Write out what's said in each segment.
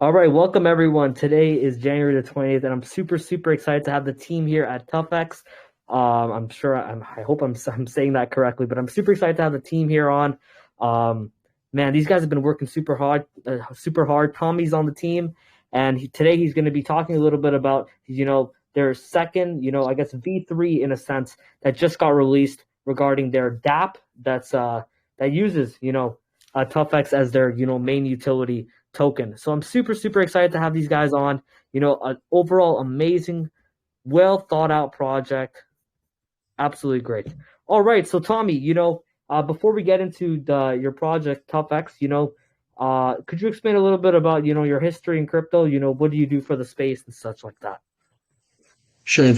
All right, welcome everyone. Today is January the 20th, and I'm super excited to have the team here at Tufext. I hope I'm saying that correctly, but I'm super excited to have the team here on. Man, these guys have been working super hard. Tommy's on the team, and today he's going to be talking a little bit about, their second, I guess V3 in a sense that just got released regarding their DApp that uses, Tufext as their, main utility token. So I'm super excited to have these guys on. An overall amazing, well thought out project. Absolutely great. All right, so Tommy, before we get into your project Tufext, could you explain a little bit about your history in crypto? What do you do for the space and such like that? Sure.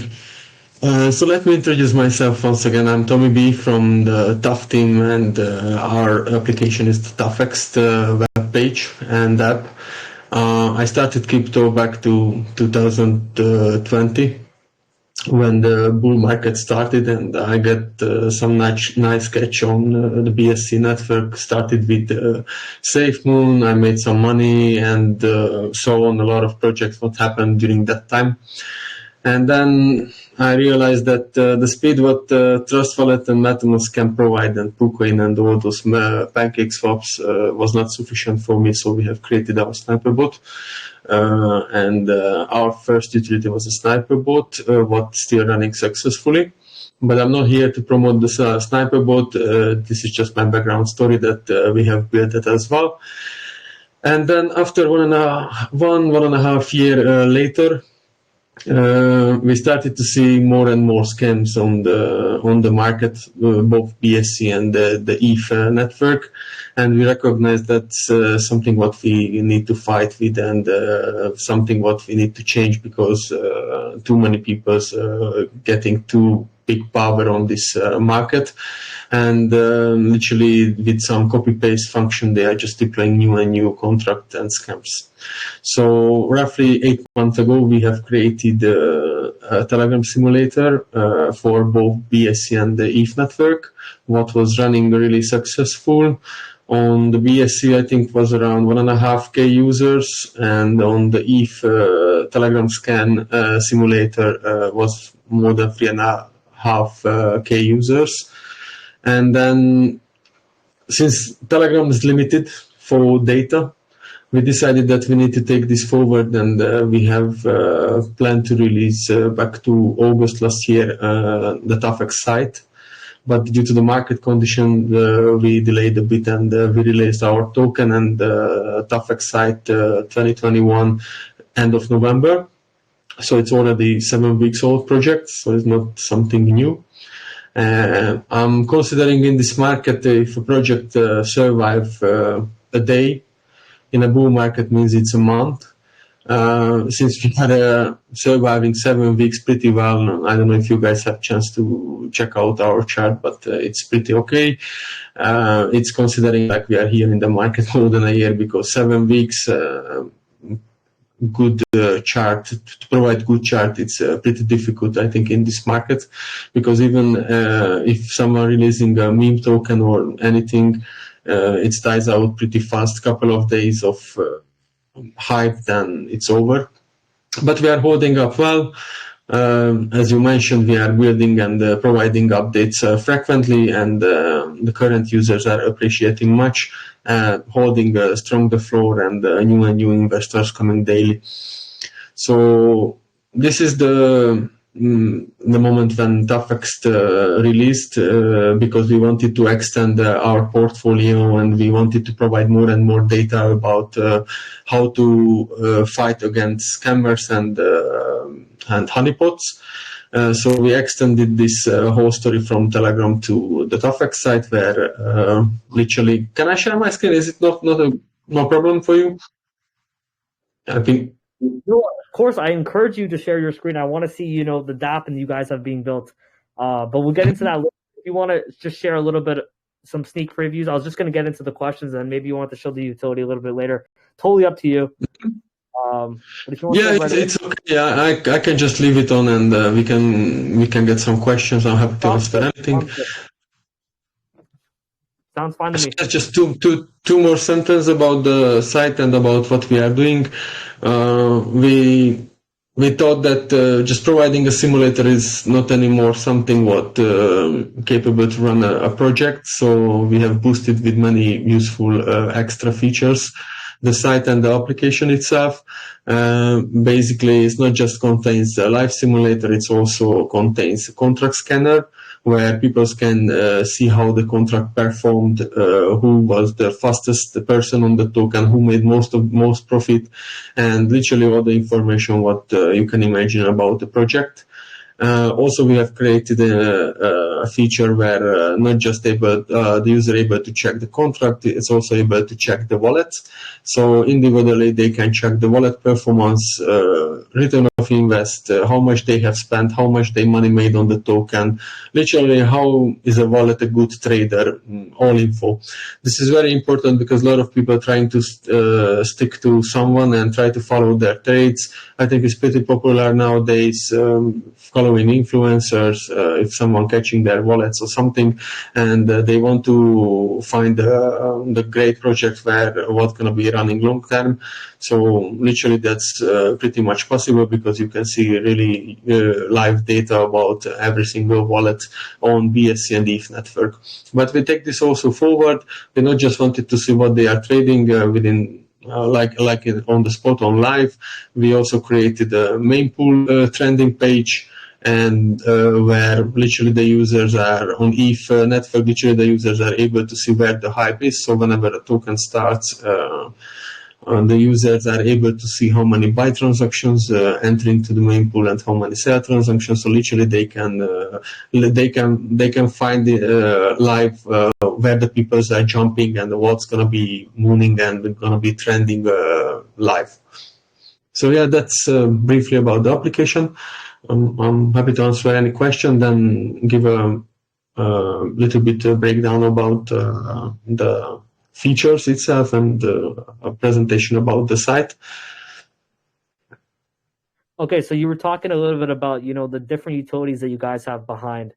So let me introduce myself once again. I'm Tommy B from the Tuf team, and our application is the Tufext web page and app. I started crypto back to 2020 when the bull market started, and I got some nice catch on the BSC network. Started with SafeMoon. I made some money and saw on a lot of projects what happened during that time. And then I realized that the speed what Trust Wallet and MetaMask can provide, and KuCoin and all those pancake swaps was not sufficient for me. So we have created our sniper bot. And our first utility was a sniper bot, what's still running successfully. But I'm not here to promote the sniper bot. This is just my background story that we have built it as well. And then after one and a half year later, we started to see more and more scams on the market, both BSC and the ETH network, and we recognized that's something what we need to fight with, and something what we need to change, because too many people getting too big power on this market, and literally with some copy-paste function they are just deploying new and new contract and scams. So roughly 8 months ago we have created a Telegram simulator for both BSC and the ETH network, what was running really successful. On the BSC, I think was around 1.5K users, and on the ETH Telegram scan simulator was more than 3.5K users. And then, since Telegram is limited for data, we decided that we need to take this forward, and we have planned to release back to August last year the Tufext site. But due to the market condition, we delayed a bit, and we released our token and Tufext site 2021 end of November. So it's already 7 weeks old project, so it's not something new. I'm considering in this market, if a project survive a day in a bull market, means it's a month. Since we are surviving 7 weeks pretty well, I don't know if you guys have chance to check out our chart, but it's pretty okay. It's considering like we are here in the market more than a year, because 7 weeks, good chart, to provide good chart, it's pretty difficult, I think, in this market, because even if someone releasing a meme token or anything, it dies out pretty fast. Couple of days of hype, then it's over. But we are holding up well. As you mentioned, we are building and providing updates frequently, and the current users are appreciating much, holding a strong the floor, and new investors coming daily. So this is the moment when Tufext released, because we wanted to extend our portfolio, and we wanted to provide more and more data about how to fight against scammers and honeypots. So we extended this whole story from Telegram to the Tufext site, where literally, can I share my screen? Is it no problem for you? I think. No, of course, I encourage you to share your screen. I want to see, the DApp and you guys have being built. But we'll get into that later. If you want to just share a little bit, some sneak previews, I was just going to get into the questions, and maybe you want to show the utility a little bit later. Totally up to you. But if you want it's okay. Yeah, I can just leave it on, and we can get some questions. I'm happy to answer anything. Sounds fine to me. Just two more sentences about the site and about what we are doing. We thought that just providing a simulator is not anymore something what capable to run a project. So we have boosted with many useful extra features the site and the application itself. Basically, it's not just contains a live simulator; it also contains a contract scanner, where people can see how the contract performed, who was the fastest person on the token, who made most profit, and literally all the information what you can imagine about the project. Also, we have created a feature where not just the user able to check the contract, it's also able to check the wallet. So individually, they can check the wallet performance, return of invest, how much they have spent, how much they money made on the token, literally how is a wallet a good trader, all info. This is very important because a lot of people are trying to stick to someone and try to follow their trades. I think it's pretty popular nowadays, following influencers, if someone catching their wallets or something, and they want to find the great project where what's going to be running long term. So literally that's pretty much possible because you can see really live data about every single wallet on BSC and ETH network. But we take this also forward. We not just wanted to see what they are trading within like on the spot on live. We also created a main pool trending page, and where literally the users are on ETH network, literally the users are able to see where the hype is. So whenever a token starts, the users are able to see how many buy transactions enter into the main pool and how many sell transactions. So literally they can find the live where the people are jumping and what's going to be mooning and going to be trending live. So yeah, that's briefly about the application. I'm happy to answer any question, then give a little bit breakdown about the features itself and a presentation about the site. Okay, so you were talking a little bit about, the different utilities that you guys have behind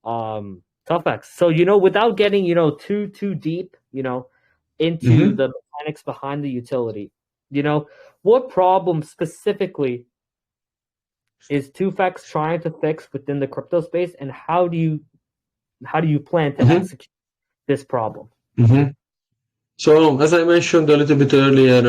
Tufext. So, without getting, too deep, into the mechanics behind the utility, what problem specifically is Tufext trying to fix within the crypto space, and how do you plan to execute this problem? So, as I mentioned a little bit earlier,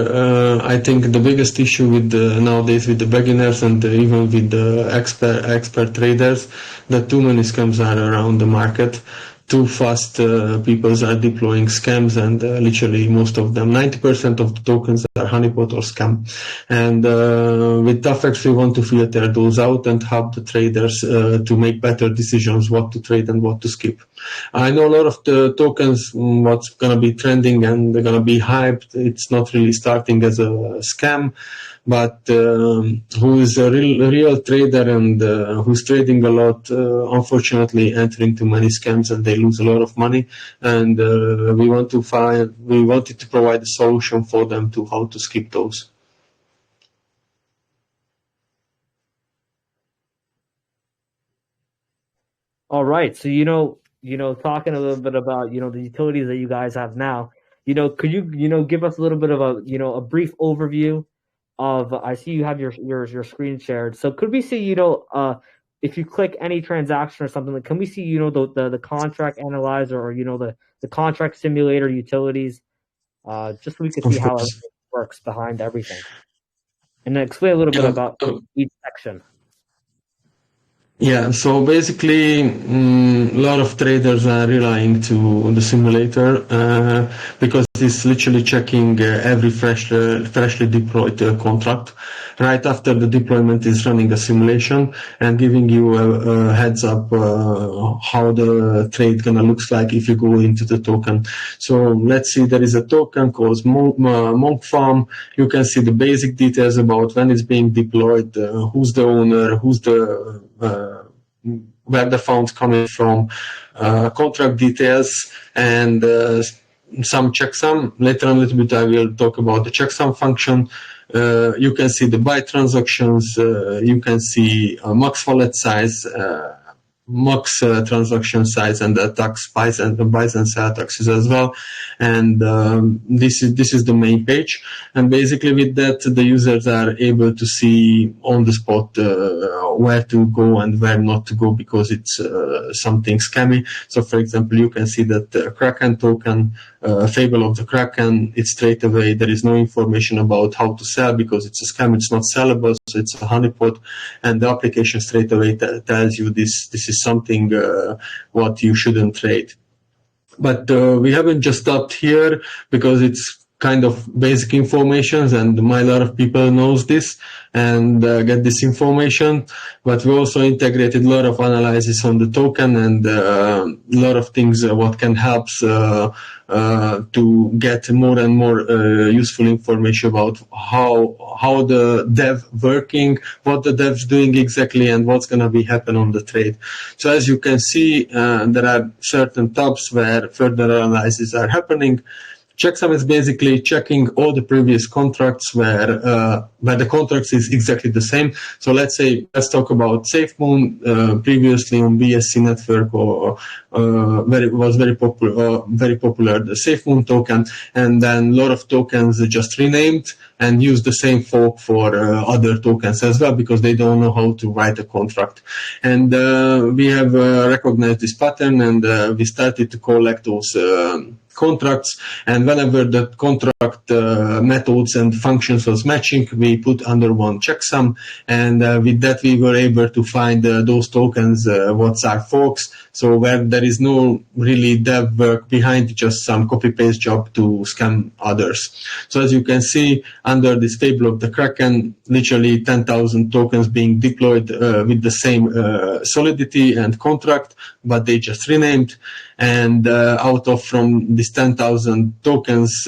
I think the biggest issue with nowadays with the beginners and even with the expert traders, that too many scams are around the market. Too fast people are deploying scams, and literally most of them, 90% of the tokens are honeypot or scam. And with Tufext, we want to filter those out and help the traders to make better decisions what to trade and what to skip. I know a lot of the tokens, what's going to be trending and they're going to be hyped. It's not really starting as a scam, but who is a real trader and who's trading a lot, unfortunately entering too many scams and they lose a lot of money. And we wanted to provide a solution for them to how to skip those. All right. So, talking a little bit about, the utilities that you guys have now, could you, give us a little bit of a brief overview of, I see you have your screen shared. So could we see, if you click any transaction or something, can we see, the contract analyzer or, the contract simulator utilities, just so we can see how it works behind everything. And then explain a little bit about each section. Yeah, so basically, a lot of traders are relying to the simulator because it's literally checking every freshly deployed contract. Right after the deployment is running a simulation and giving you a heads up how the trade gonna looks like if you go into the token. So let's see, there is a token called Monk Farm. You can see the basic details about when it's being deployed, who's the owner, who's the where the funds coming from, contract details, and some checksum. Later on a little bit I will talk about the checksum function. You can see the buy transactions, you can see max wallet size, max transaction size and the tax buys and sell taxes as well. And this is the main page. And basically with that, the users are able to see on the spot where to go and where not to go, because it's something scammy. So for example, you can see that the Kraken token, Fable of the Kraken, it's straight away, there is no information about how to sell because it's a scam, it's not sellable, so it's a honeypot, and the application straight away tells you this is something what you shouldn't trade. But we haven't just stopped here, because it's kind of basic information, and a lot of people knows this and get this information. But we also integrated a lot of analysis on the token and a lot of things what can help to get more and more useful information about how the dev working, what the dev's doing exactly, and what's going to be happen on the trade. So as you can see, there are certain tabs where further analysis are happening. Checksum is basically checking all the previous contracts where the contracts is exactly the same. So let's talk about SafeMoon. Previously on BSC network, or was very popular the SafeMoon token, and then a lot of tokens just renamed and use the same fork for other tokens as well, because they don't know how to write a contract. And we have recognized this pattern, and we started to collect those contracts, and whenever the contract methods and functions was matching, we put under one checksum, and with that we were able to find those tokens what are forks, so where there is no really dev work behind, just some copy-paste job to scam others. So as you can see, under this Fable of the Kraken, literally 10,000 tokens being deployed with the same solidity and contract, but they just renamed. And from these 10,000 tokens,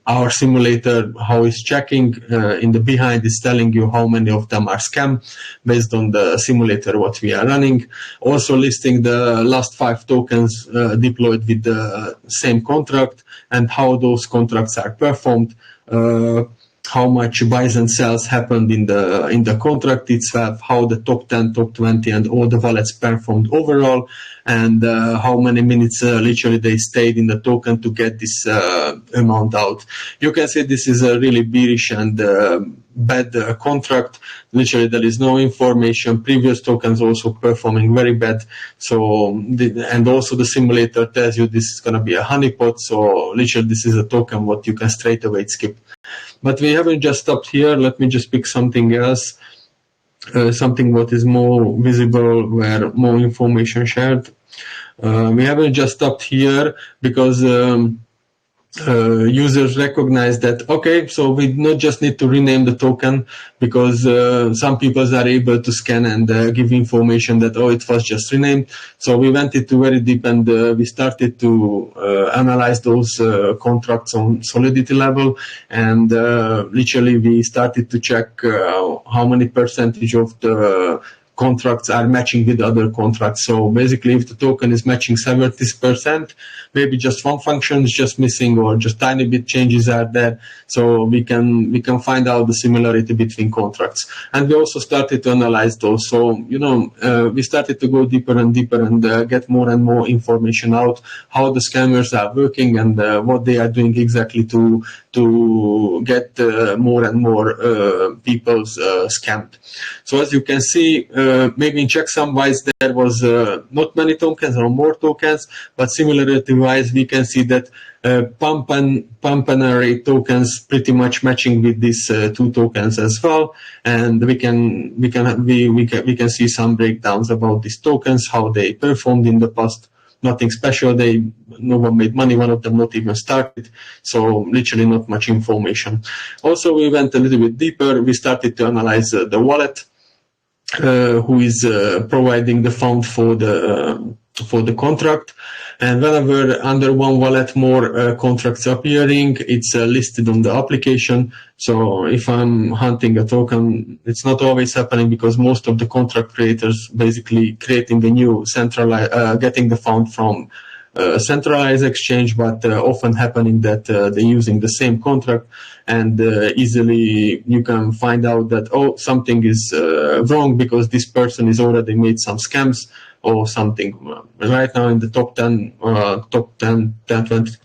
our simulator, how it's checking in the behind, is telling you how many of them are scam based on the simulator what we are running. Also listing the last 5 tokens deployed with the same contract and how those contracts are performed. How much buys and sells happened in the contract itself, how the top 10, top 20, and all the wallets performed overall, and how many minutes literally they stayed in the token to get this amount out. You can see this is a really bearish and bad contract. Literally there is no information. Previous tokens also performing very bad. So and also the simulator tells you this is going to be a honeypot. So literally this is a token what you can straight away skip. But we haven't just stopped here. Let me just pick something else, something what is more visible, where more information shared. We haven't just stopped here because users recognize that, okay, so we not just need to rename the token, because some people are able to scan and give information that, oh, it was just renamed. So we went into very deep, and we started to analyze those contracts on solidity level, and literally we started to check how many percentage of the contracts are matching with other contracts. So basically, if the token is matching 70%, maybe just one function is just missing, or just tiny bit changes are there. So we can find out the similarity between contracts. And we also started to analyze those. So, we started to go deeper and deeper and get more and more information out, how the scammers are working and what they are doing exactly to get more and more people scammed. So as you can see, maybe in checksum-wise there was not many tokens or more tokens, but similarity-wise we can see that pump and array tokens pretty much matching with these 2 tokens as well, and we can see some breakdowns about these tokens, how they performed in the past. Nothing special. No one made money. One of them not even started. So literally not much information. Also, we went a little bit deeper. We started to analyze the wallet, who is providing the fund for the contract. And whenever under one wallet more contracts appearing, it's listed on the application. So if I'm hunting a token, it's not always happening, because most of the contract creators basically creating a new central, getting the fund from centralized exchange, but often happening that they're using the same contract, and easily you can find out that, oh, something is wrong because this person is already made some scams or something. Right now in the top 20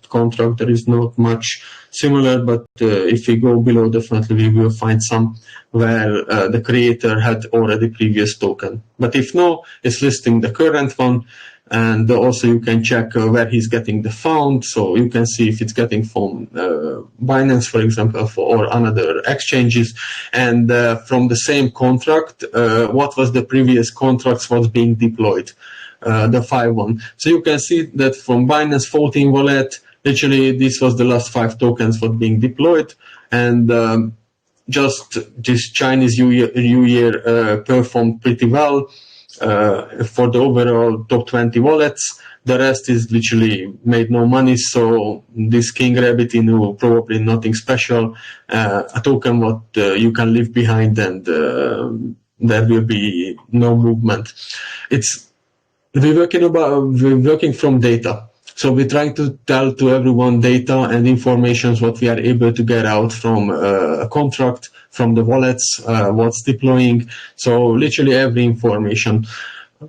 contract, there is not much similar, but if we go below, definitely we will find some where the creator had already previous token. But if no, it's listing the current one. And also you can check where he's getting the fund, so you can see if it's getting from Binance, for example, or another exchanges, and from the same contract, what was the previous contracts was being deployed, the 5 one. So you can see that from Binance 14 wallet, literally this was the last 5 tokens for being deployed, and just this Chinese New Year performed pretty well. For the overall top 20 wallets, the rest is literally made no money. So this King Rabbit, probably nothing special, a token what you can leave behind, and there will be no movement. We're working from data. So we're trying to tell to everyone data and information what we are able to get out from a contract, from the wallets, what's deploying. So literally every information.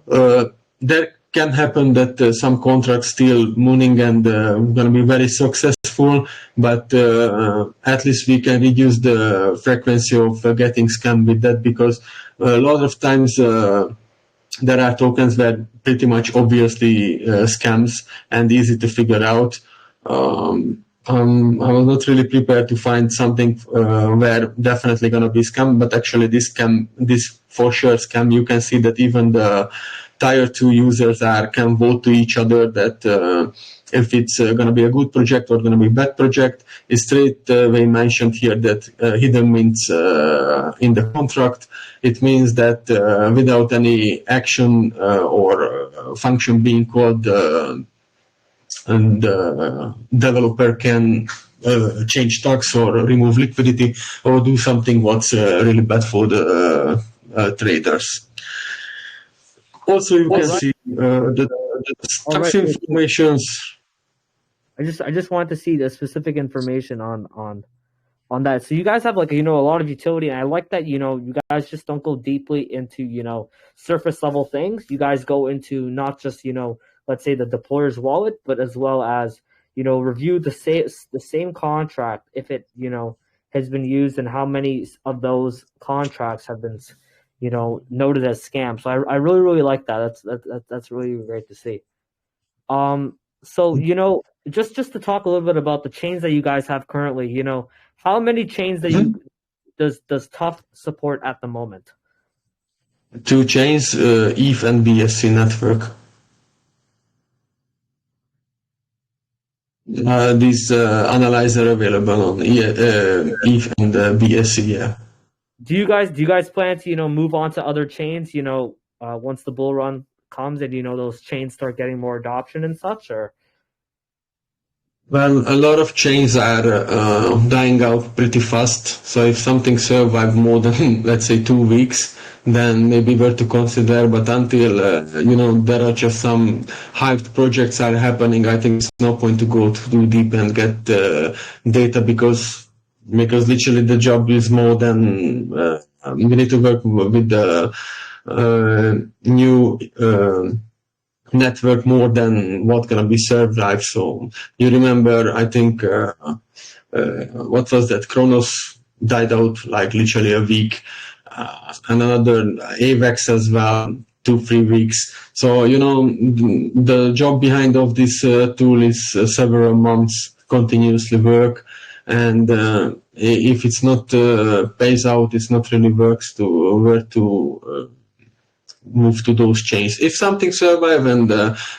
There can happen that some contracts still mooning and going to be very successful, but at least we can reduce the frequency of getting scammed with that, because a lot of times there are tokens that pretty much obviously scams and easy to figure out. I was not really prepared to find something where definitely going to be scam, but actually this for sure scam. You can see that even the tier 2 users can vote to each other that if it's going to be a good project or going to be a bad project. It's straight away mentioned here that hidden mints in the contract. It means that without any action or function being called, and developer can change tax or remove liquidity or do something what's really bad for the traders. Also, you can see the tax informations. I just wanted to see the specific information on that. So you guys have a lot of utility, and I like that you guys just don't go deeply into surface level things. You guys go into not just let's say the deployer's wallet, but as well as review the same contract, if it has been used, and how many of those contracts have been noted as scams. So I really like that. That's really great to see. So just to talk a little bit about the chains that you guys have currently, how many chains that does Tuf support at the moment? 2 chains, ETH and BSC network. This analyzer available on ETH and BSC, yeah. Do you guys plan to move on to other chains once the bull run comes and those chains start getting more adoption and such, or? Well, a lot of chains are dying out pretty fast. So if something survives more than, let's say, 2 weeks, then maybe worth to consider. But until there are just some hyped projects are happening, I think it's no point to go too deep and get data, because literally the job is more than we need to work with the new network more than what gonna be served live. So you remember, I think what was that? Kronos died out like literally a week, and another AVEX as well, 2-3 weeks. So the job behind of this tool is several months continuously work, and if it's not pays out, it's not really works to where to move to those chains. If something survive, and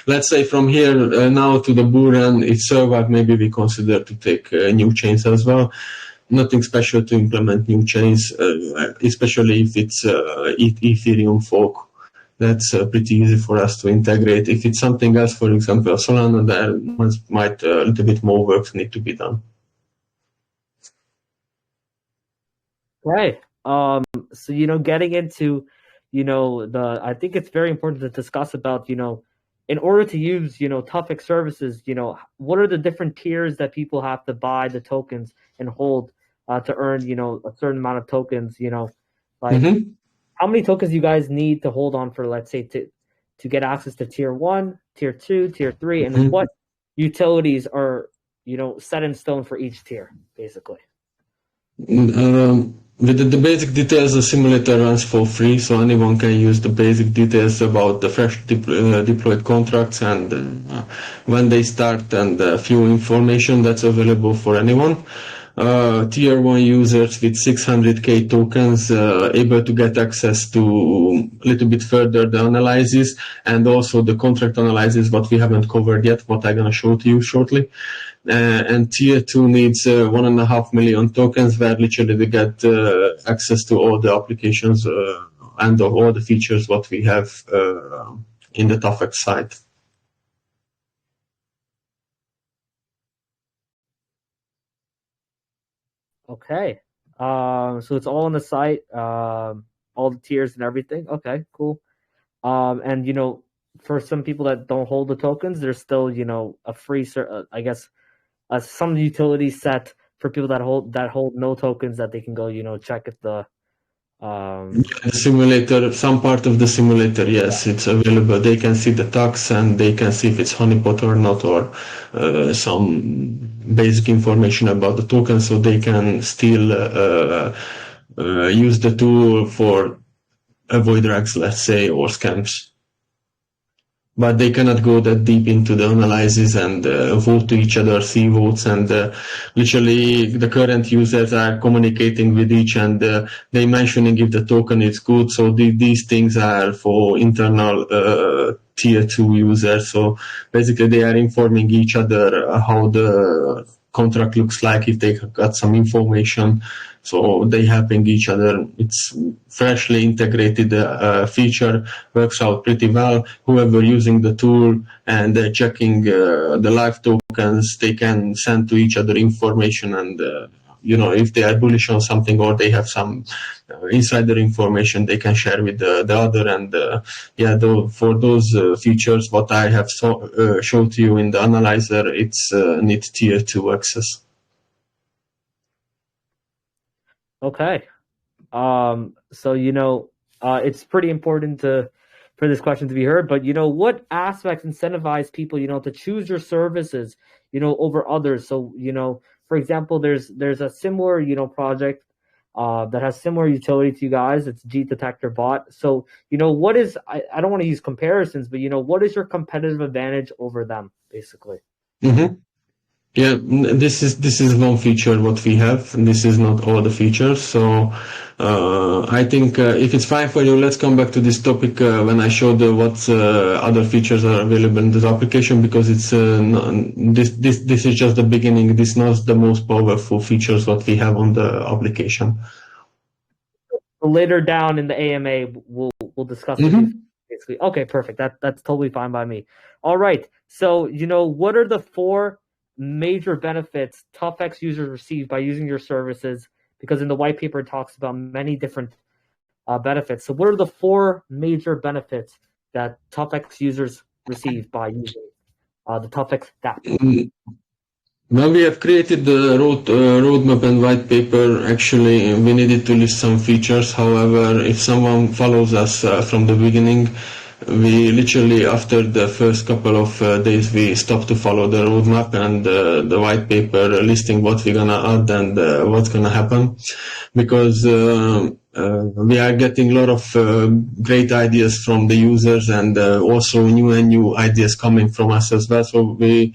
let's say from here now to the bull run, it survive, maybe we consider to take new chains as well. Nothing special to implement new chains, especially if it's Ethereum fork. That's pretty easy for us to integrate. If it's something else, for example, Solana, there might a little bit more work need to be done. Right. So getting into I think it's very important to discuss about in order to use, Tufext services, what are the different tiers that people have to buy the tokens and hold to earn, a certain amount of tokens, like Mm-hmm. how many tokens you guys need to hold on for, let's say, to get access to tier 1, tier 2, tier 3, and Mm-hmm. what utilities are, set in stone for each tier, basically. The basic details, the simulator runs for free, so anyone can use the basic details about the fresh deployed contracts and when they start, and a few information that's available for anyone. Tier 1 users with 600k tokens able to get access to a little bit further the analysis and also the contract analysis, what we haven't covered yet, what I'm going to show to you shortly. And tier 2 needs 1.5 million tokens, where literally they get access to all the applications and all the features what we have in the Tufext site. Okay. So it's all on the site, all the tiers and everything. Okay, cool. And for some people that don't hold the tokens, there's still, a free, I guess, some utility set for people that hold no tokens that they can go, check if the The simulator, some part of the simulator, yes, it's available. They can see the tax and they can see if it's honeypot or not, or some basic information about the token, so they can still use the tool for avoid rags, let's say, or scams. But they cannot go that deep into the analysis and vote to each other, see votes, and literally the current users are communicating with each, and they mentioning if the token is good. So these things are for internal tier 2 users. So basically they are informing each other how the contract looks like, if they got some information. So they helping each other. It's freshly integrated feature, works out pretty well. Whoever using the tool and checking the live tokens, they can send to each other information, and if they are bullish on something or they have some insider information, they can share with the other. And for those features, what I have showed to you in the analyzer, it's need tier 2 access. Okay. So it's pretty important for this question to be heard. But what aspects incentivize people, to choose your services, over others? So for example, there's a similar project that has similar utility to you guys. It's G Detector Bot. So what is I don't want to use comparisons, but what is your competitive advantage over them, basically? Mm-hmm. Yeah, this is one feature what we have, and this is not all the features. So I think if it's fine for you, let's come back to this topic when I show what other features are available in this application, because it's this is just the beginning. This is not the most powerful features what we have on the application. Later down in the AMA, we'll discuss the Mm-hmm. basically. Okay, perfect. That's totally fine by me. All right. So what are the 4 major benefits Tufext users receive by using your services? Because in the white paper it talks about many different benefits. So what are the 4 major benefits that Tufext users receive by using the Tufext app? When we have created the roadmap and white paper, actually we needed to list some features. However, if someone follows us from the beginning, we literally, after the first couple of days, we stopped to follow the roadmap and the white paper listing what we're gonna add and what's gonna happen, because we are getting a lot of great ideas from the users, and also new ideas coming from us as well. So we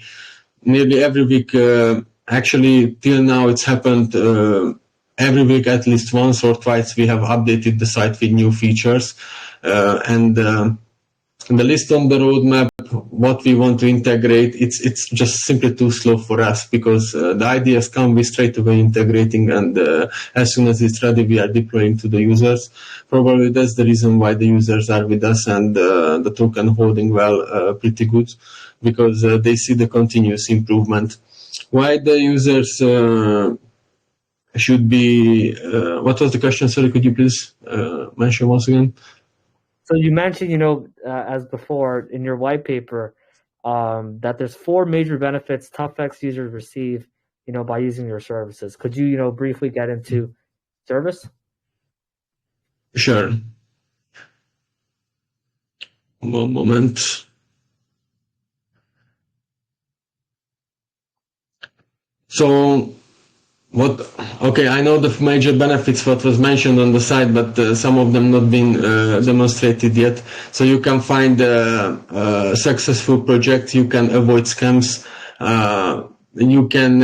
nearly every week, actually till now it's happened every week at least once or twice, we have updated the site with new features, and the list on the roadmap, what we want to integrate, it's just simply too slow for us, because the ideas come, we straight away integrating, and as soon as it's ready, we are deploying to the users. Probably that's the reason why the users are with us, and the token holding well pretty good, because they see the continuous improvement. Why the users should be... what was the question? Sorry, could you please mention once again? So you mentioned, as before in your white paper, that there's 4 major benefits Tufext users receive, by using your services. Could you, briefly get into service? Sure. One moment. So I know the major benefits what was mentioned on the side, but some of them not been demonstrated yet. So you can find a successful project, you can avoid scams, you can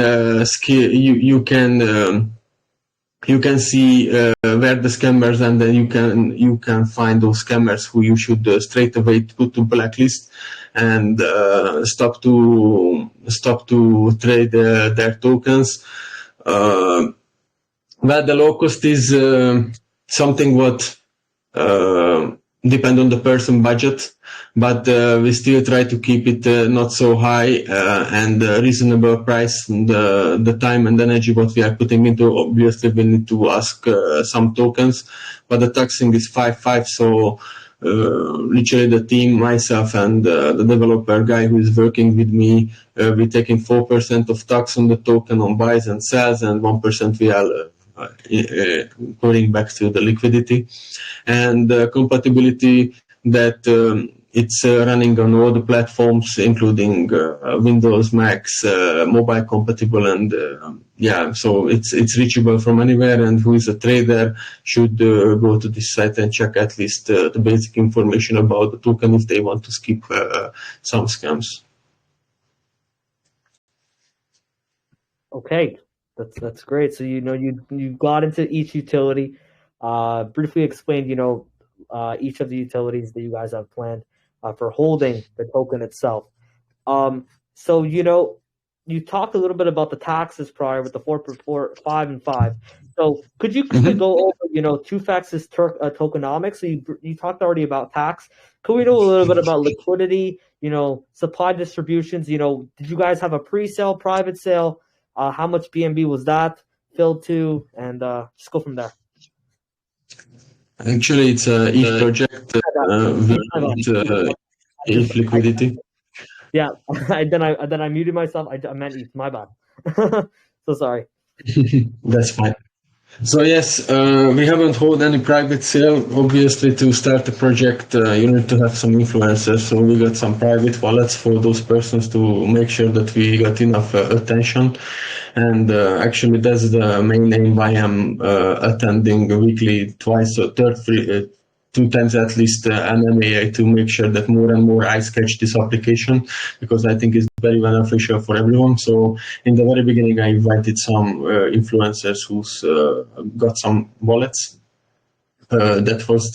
you can see where the scammers, and then you can find those scammers who you should straight away put to blacklist and stop to trade their tokens. Well, the low cost is something what depend on the person budget, but we still try to keep it not so high and reasonable price. The time and energy what we are putting into, obviously we need to ask some tokens, but the taxing is 5.5, so literally the team, myself and the developer guy who is working with me, we're taking 4% of tax on the token on buys and sells, and 1% we are putting back to the liquidity. And compatibility that it's running on all the platforms, including Windows, Macs, mobile compatible, and so it's reachable from anywhere. And who is a trader should go to this site and check at least the basic information about the token if they want to skip some scams. Okay, that's great. So you got into each utility, briefly explained each of the utilities that you guys have planned for holding the token itself. So you talked a little bit about the taxes prior with the 4, 5, and 5. So could you quickly go over Tufext's tokenomics? So you talked already about tax. Could we know a little bit about liquidity? Supply distributions. Did you guys have a pre-sale, private sale? How much BNB was that filled to? And just go from there. Actually, it's each project with each liquidity. Yeah, then I muted myself. I meant ETH. My bad. So sorry. That's fine. So yes, we haven't held any private sale. Obviously, to start a project, you need to have some influencers. So we got some private wallets for those persons to make sure that we got enough attention. And actually, that's the main aim why I'm attending weekly, twice or 2 times at least an MAA to make sure that more and more eyes catch this application, because I think it's very beneficial for everyone. So in the very beginning, I invited some influencers who's got some wallets. That was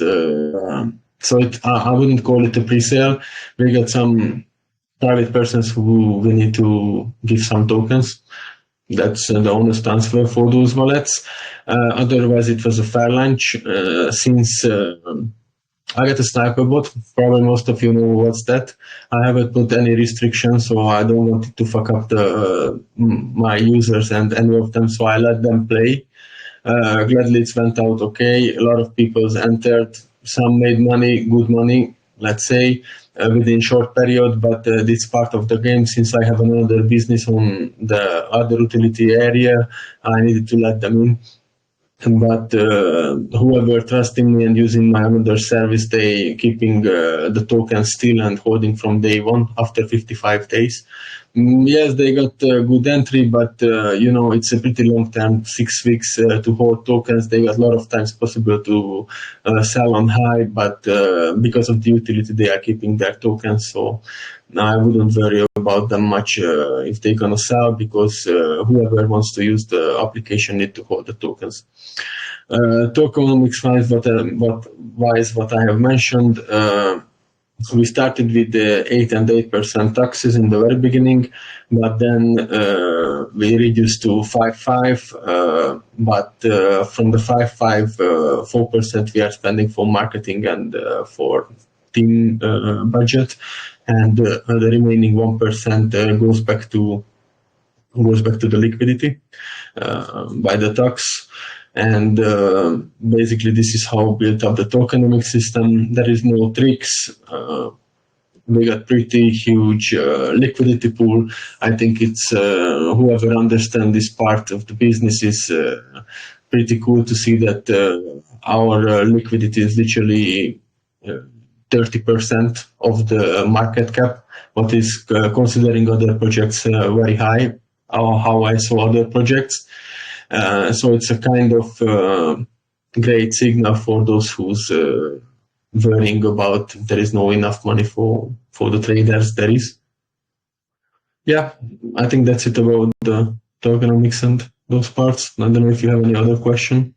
I wouldn't call it a pre-sale. We got some private persons who we need to give some tokens. That's the honest answer for those wallets. Otherwise, it was a fair launch. Since I got a sniper bot, probably most of you know what's that. I haven't put any restrictions, so I don't want it to fuck up my users and any of them, so I let them play. Gladly, it went out okay. A lot of people entered. Some made money, good money, let's say, within short period, but this part of the game. Since I have another business on the other utility area, I needed to let them in. But whoever trusting me and using my another service, they keeping the token still and holding from day one after 55 days. Yes, they got good entry, but it's a pretty long term, 6 weeks to hold tokens. They got a lot of times possible to sell on high, but because of the utility, they are keeping their tokens. So I wouldn't worry about them much if they're gonna sell, because whoever wants to use the application need to hold the tokens. Tokenomics wise, what I have mentioned. We started with 8 and 8% taxes in the very beginning, but then we reduced to 5.5. But from the 5.5, 4% we are spending for marketing and for team budget, and the remaining 1% goes back to the liquidity by the tax. And basically, this is how we built up the tokenomics system. There is no tricks. We got pretty huge liquidity pool. I think it's whoever understands this part of the business is pretty cool to see that our liquidity is literally 30% of the market cap, what is considering other projects very high, how I saw other projects. So it's a kind of great signal for those who's worrying about there is no enough money for the traders. There is. Yeah, I think that's it about the tokenomics and those parts. I don't know if you have any other question.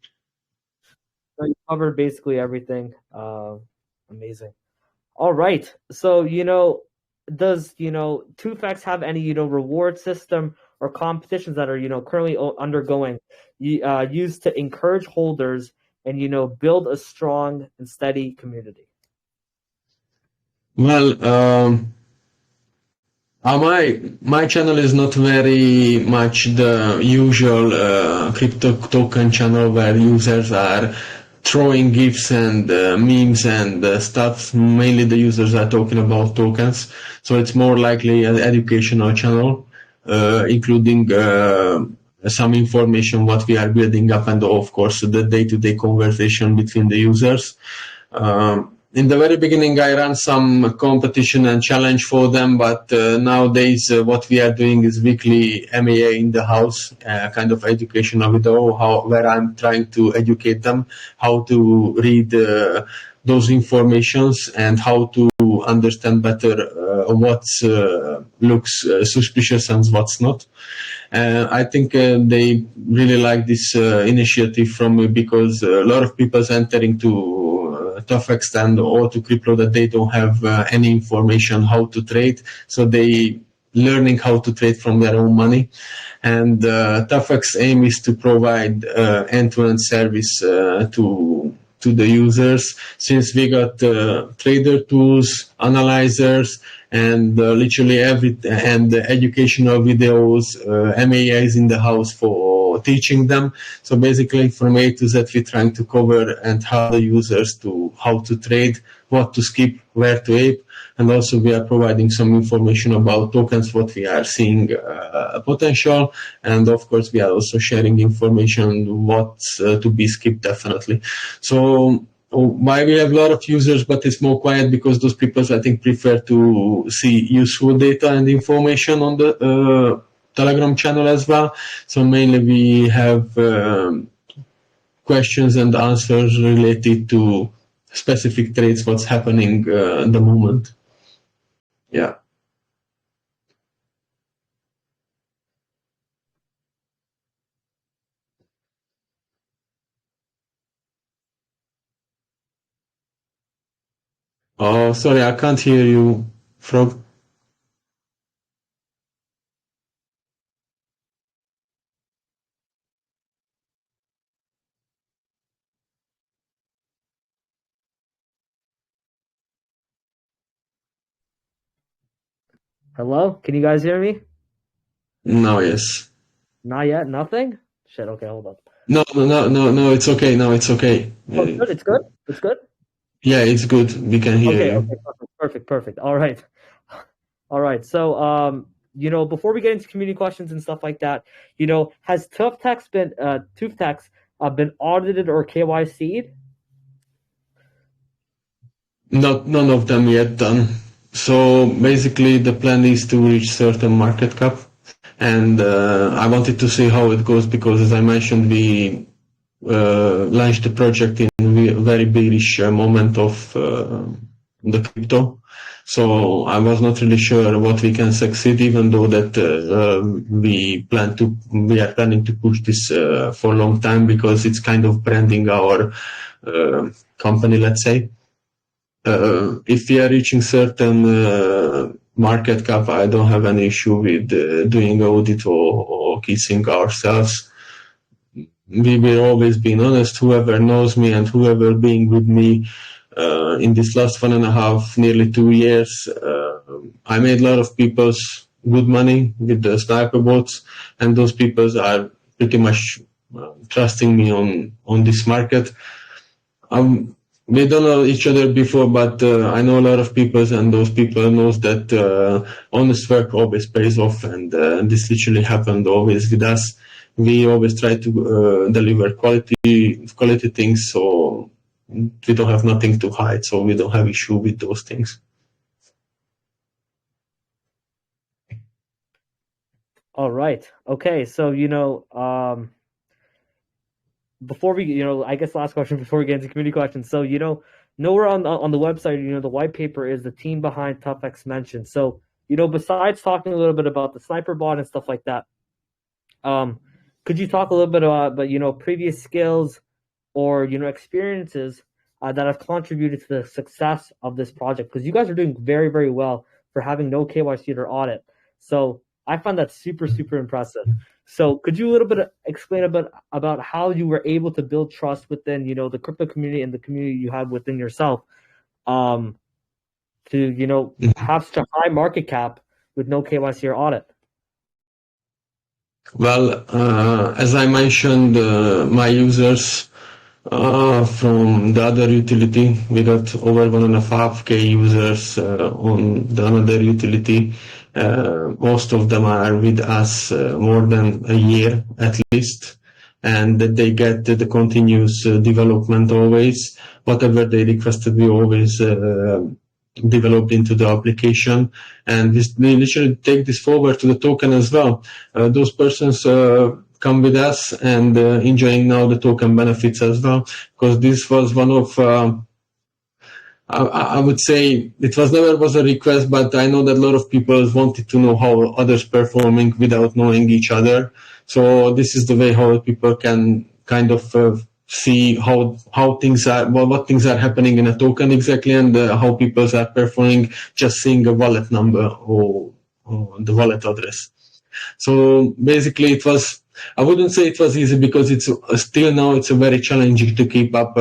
So you covered basically everything. Amazing. All right. So, does, Tufext have any, reward system or competitions that are, currently undergoing, used to encourage holders and, build a strong and steady community? Well, my channel is not very much the usual crypto token channel where users are throwing gifs and memes and stuff. Mainly the users are talking about tokens, so it's more likely an educational channel, including some information what we are building up, and of course the day-to-day conversation between the users. In the very beginning, I ran some competition and challenge for them, but nowadays what we are doing is weekly MAA in the house, kind of educational video, where I'm trying to educate them how to read those informations and how to understand better what looks suspicious and what's not. I think they really like this initiative from me, because a lot of people entering to Tufext and or to crypto that they don't have any information how to trade, so they learning how to trade from their own money. And Tufext's aim is to provide end-to-end service to the users, since we got trader tools, analyzers, and literally and educational videos, MAAs in the house for teaching them. So basically from A to Z we're trying to cover and help the users to how to trade, what to skip, where to ape, and also we are providing some information about tokens, what we are seeing potential, and of course we are also sharing information what's to be skipped definitely. So why we have a lot of users, but it's more quiet because those people I think prefer to see useful data and information on the Telegram channel as well. So mainly we have questions and answers related to specific trades, what's happening at the moment. Yeah. Oh, sorry, I can't hear you, Frog. Hello? Can you guys hear me? No, yes. Not yet? Nothing? Shit, okay, hold up. No, it's okay. No, it's okay. Oh, it's good? It's good? It's good? Yeah, it's good. We can hear Okay, you. okay, perfect. All right. All right. So, before we get into community questions and stuff like that, has Tufext been audited or KYC'd? None of them yet done. So basically, the plan is to reach certain market cap, and I wanted to see how it goes because, as I mentioned, we launched the project in a very bearish moment of the crypto. So I was not really sure what we can succeed, even though that we are planning to push this for a long time, because it's kind of branding our company, let's say. If we are reaching certain market cap, I don't have any issue with doing audit or kissing ourselves. We will always be honest. Whoever knows me and whoever being with me in this last 1.5, nearly 2 years, I made a lot of people's good money with the sniper bots, and those people are pretty much trusting me on this market. We don't know each other before, but I know a lot of people, and those people knows that honest work always pays off, and this literally happened always with us. We always try to deliver quality things, so we don't have nothing to hide, so we don't have issue with those things. All right. Okay. So, before we, I guess last question before we get into community questions. So, nowhere on the website, the white paper is the team behind Tufext mentioned. So, besides talking a little bit about the sniper bot and stuff like that, could you talk a little bit about previous skills or experiences that have contributed to the success of this project? Because you guys are doing very, very well for having no KYC or audit. So I find that super, super impressive. So could you a little bit explain about how you were able to build trust within the crypto community and the community you have within yourself, to have such a high market cap with no KYC or audit? Well, as I mentioned, my users from the other utility, we got over 1.5K users on the another utility. Most of them are with us more than a year at least, and they get the continuous development always. Whatever they requested, we always developed into the application, and we literally take this forward to the token as well. Those persons come with us and enjoying now the token benefits as well, because this was one of I would say it never was a request, but I know that a lot of people wanted to know how others performing without knowing each other. So this is the way how people can kind of see how things are, what things are happening in a token exactly, and how people are performing just seeing a wallet number or the wallet address. So basically it was, I wouldn't say it was easy, because it's still now it's a very challenging to keep up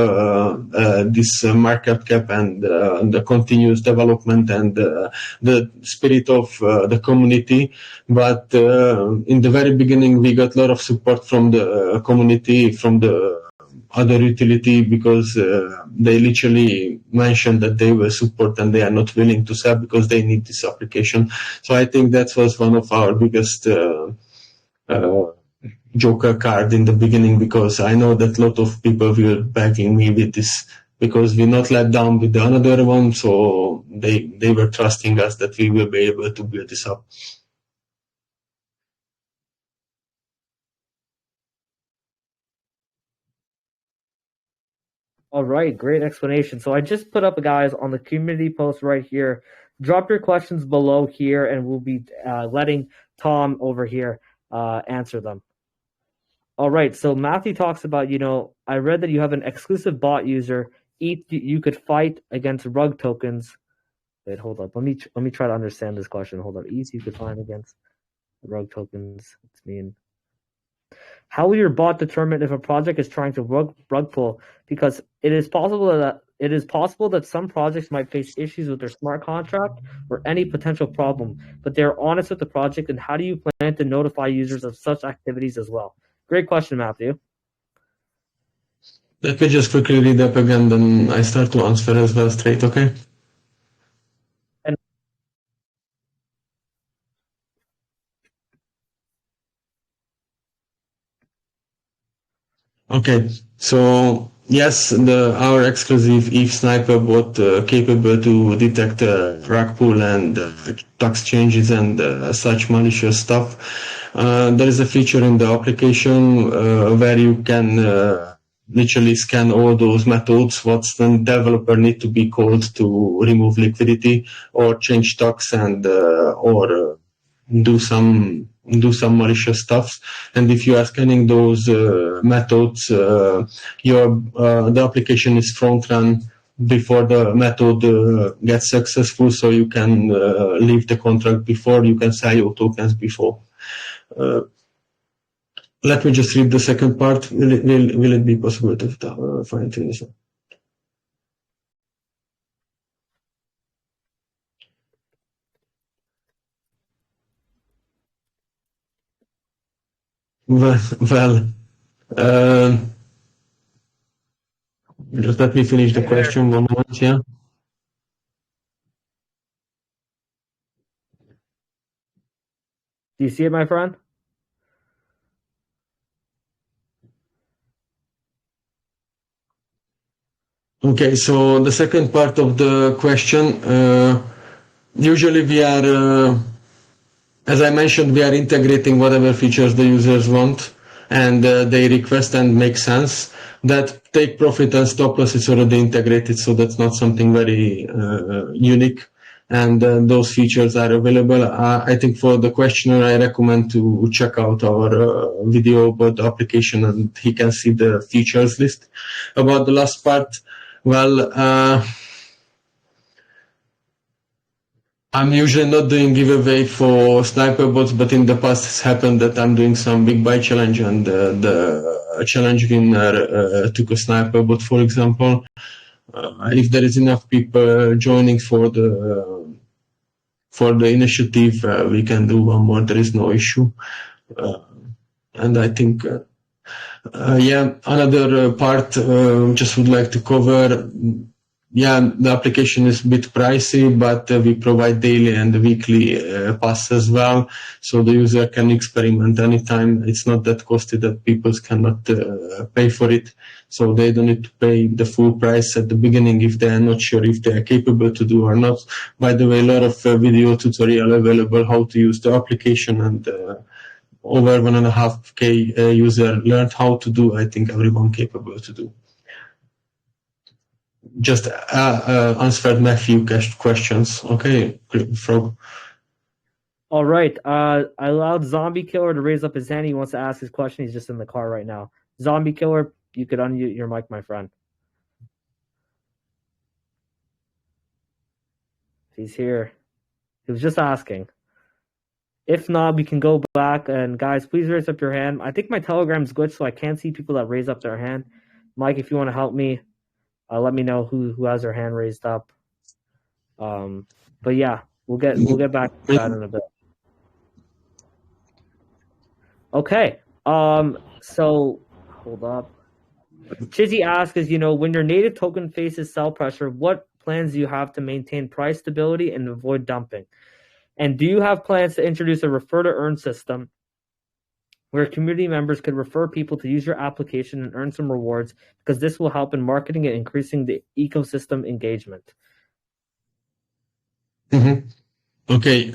this market cap and the continuous development and the spirit of the community. But in the very beginning, we got a lot of support from the community, from the other utility, because they literally mentioned that they will support and they are not willing to sell because they need this application. So I think that was one of our biggest joker card in the beginning, because I know that a lot of people were backing me with this, because we're not let down with the another one, so they were trusting us that we will be able to build this up. All right, great explanation. So I just put up, guys, on the community post right here. Drop your questions below here, and we'll be letting Tom over here answer them. All right, so Matthew talks about, I read that you have an exclusive bot user. You could fight against rug tokens. Wait, hold up. Let me try to understand this question. Hold up. You could fight against rug tokens. It's mean. How will your bot determine if a project is trying to rug pull? Because it is possible that some projects might face issues with their smart contract or any potential problem, but they're honest with the project. And how do you plan to notify users of such activities as well? Great question, Matthew. Let me just quickly read up again, then I start to answer as well straight, okay? Okay, so yes, our exclusive Eve Sniper bot capable to detect rug pull and tax changes and such malicious stuff. There is a feature in the application where you can literally scan all those methods. What's the developer need to be called to remove liquidity or change tax and or do some malicious stuff. And if you are scanning those methods, the application is front run before the method gets successful, so you can leave the contract before, you can sell your tokens before. Let me just read the second part. Will it be possible to find this? Well, Just let me finish the question one moment, yeah. Do you see it, my friend? Okay, so the second part of the question, usually we are, as I mentioned, we are integrating whatever features the users want and they request and make sense. That take profit and stop loss is already integrated, so that's not something very unique. And those features are available. I think for the questioner, I recommend to check out our video about the application and he can see the features list. About the last part, well, I'm usually not doing giveaway for sniper bots, but in the past it's happened that I'm doing some big buy challenge and the challenge winner took a sniper bot, for example. If there is enough people joining for the initiative, we can do one more. There is no issue. And I think, yeah, another part just would like to cover. Yeah, the application is a bit pricey, but we provide daily and weekly pass as well, so the user can experiment anytime. It's not that costly that people cannot pay for it, so they don't need to pay the full price at the beginning if they are not sure if they are capable to do or not. By the way, a lot of video tutorial available how to use the application, and over 1.5K user learned how to do. I think everyone capable to do. Just answered Matthew questions. Okay, Frog. All right. I allowed Zombie Killer to raise up his hand. He wants to ask his question. He's just in the car right now. Zombie Killer, you could unmute your mic, my friend. He's here. He was just asking. If not, we can go back. And guys, please raise up your hand. I think my Telegram's glitched, so I can't see people that raise up their hand. Mike, if you want to help me, let me know who has their hand raised up. But yeah, we'll get back to that in a bit. Okay. So hold up. Chizzy asks is, when your native token faces sell pressure, what plans do you have to maintain price stability and avoid dumping? And do you have plans to introduce a refer to earn system where community members could refer people to use your application and earn some rewards, because this will help in marketing and increasing the ecosystem engagement? Mm-hmm. Okay.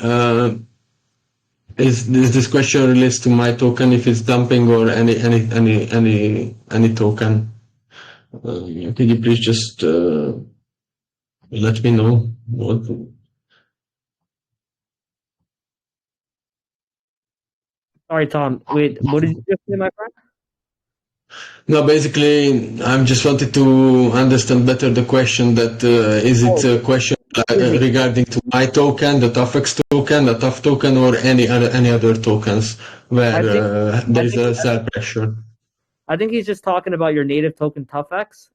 Is this question relates to my token, if it's dumping or any token? Could you please just let me know what? Sorry, Tom. Wait, what did you just say, my friend? No, basically, I just wanted to understand better the question. That is it a question regarding to my token, the Tufext token, the Tuf token, or any other tokens where there is a sell pressure? I think he's just talking about your native token Tufext.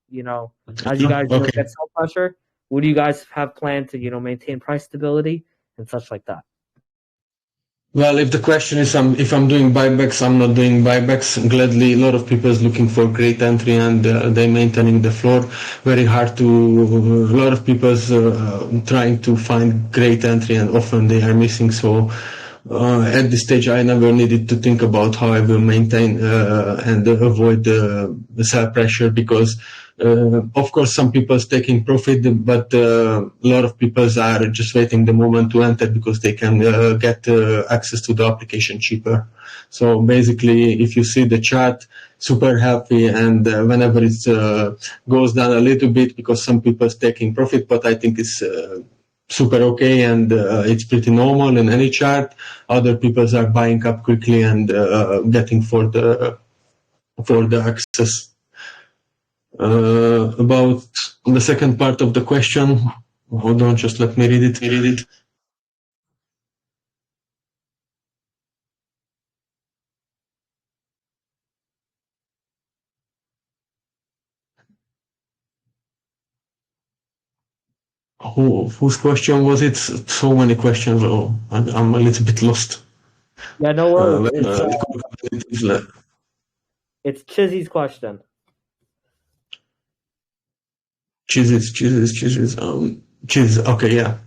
As you guys get sell pressure, what do you guys have planned to maintain price stability and such like that? Well, if the question is if I'm doing buybacks, I'm not doing buybacks. Gladly, a lot of people is looking for great entry and they're maintaining the floor. Very hard to, a lot of people trying to find great entry and often they are missing. So at this stage, I never needed to think about how I will maintain and avoid the sell pressure, because of course, some people is taking profit, but a lot of people are just waiting the moment to enter because they can get access to the application cheaper. So basically, if you see the chart, super happy, and whenever it goes down a little bit, because some people is taking profit, but I think it's super okay and it's pretty normal in any chart. Other people are buying up quickly and getting for the access. About the second part of the question, hold on, just let me read it. Whose question was it? So many questions. Oh, I'm a little bit lost. Yeah, no worries. It's Chizzy's question. Cheeses. Okay, yeah.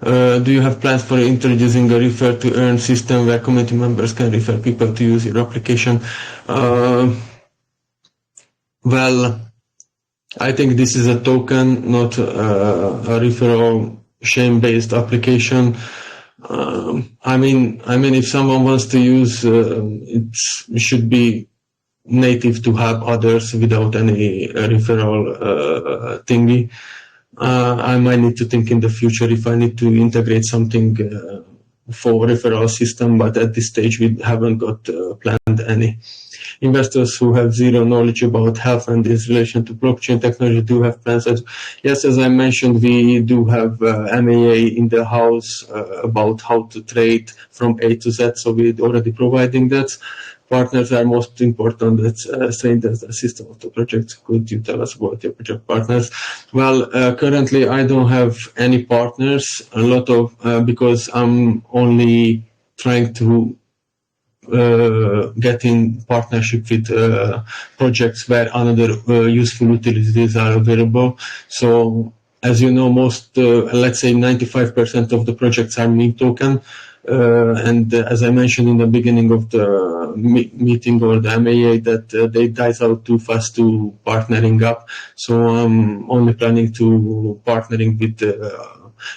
Do you have plans for introducing a refer to earn system where community members can refer people to use your application? Well, I think this is a token, not a referral shame-based application. I mean, if someone wants to use, it should be native to help others without any referral thingy. I might need to think in the future if I need to integrate something for referral system, but at this stage we haven't got planned any. Investors who have zero knowledge about health and its relation to blockchain technology do have plans. Yes, as I mentioned, we do have MAA in the house about how to trade from A to Z, so we're already providing that. Partners are most important. That's saying that the system of the project. Could you tell us about your project partners? Well, currently I don't have any partners. A lot of because I'm only trying to get in partnership with projects where another useful utilities are available. So, as you know, most let's say 95% of the projects are meme token. And as I mentioned in the beginning of the meeting or the MAA, that they dies out too fast to partnering up. So I'm only planning to partnering with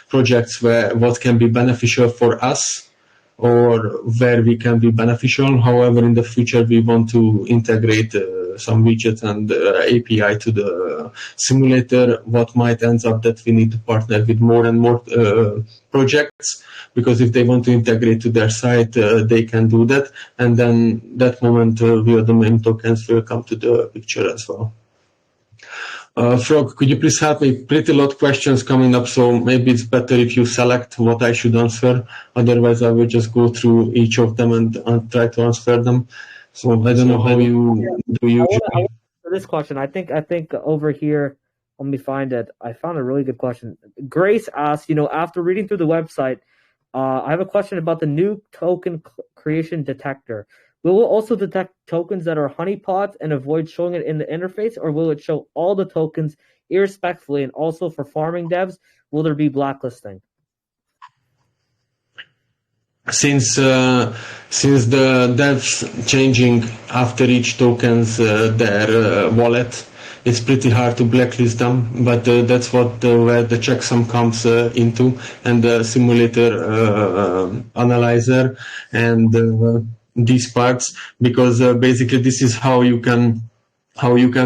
projects where what can be beneficial for us or where we can be beneficial. However, in the future, we want to integrate some widgets and API to the simulator. What might end up that we need to partner with more and more projects, because if they want to integrate to their site, they can do that. And then that moment, via the meme tokens will come to the picture as well. Frog, could you please help me? Pretty lot of questions coming up, so maybe it's better if you select what I should answer. Otherwise, I will just go through each of them and try to answer them. So I don't know how you do usually. For this question, I think over here, let me find it. I found a really good question. Grace asked, after reading through the website, I have a question about the new token creation detector. Will it also detect tokens that are honeypots and avoid showing it in the interface, or will it show all the tokens irrespectively? And also for farming devs, will there be blacklisting? Since the devs changing after each tokens their wallet, it's pretty hard to blacklist them, but that's what where the checksum comes into, and the simulator analyzer and these parts, because basically this is how you can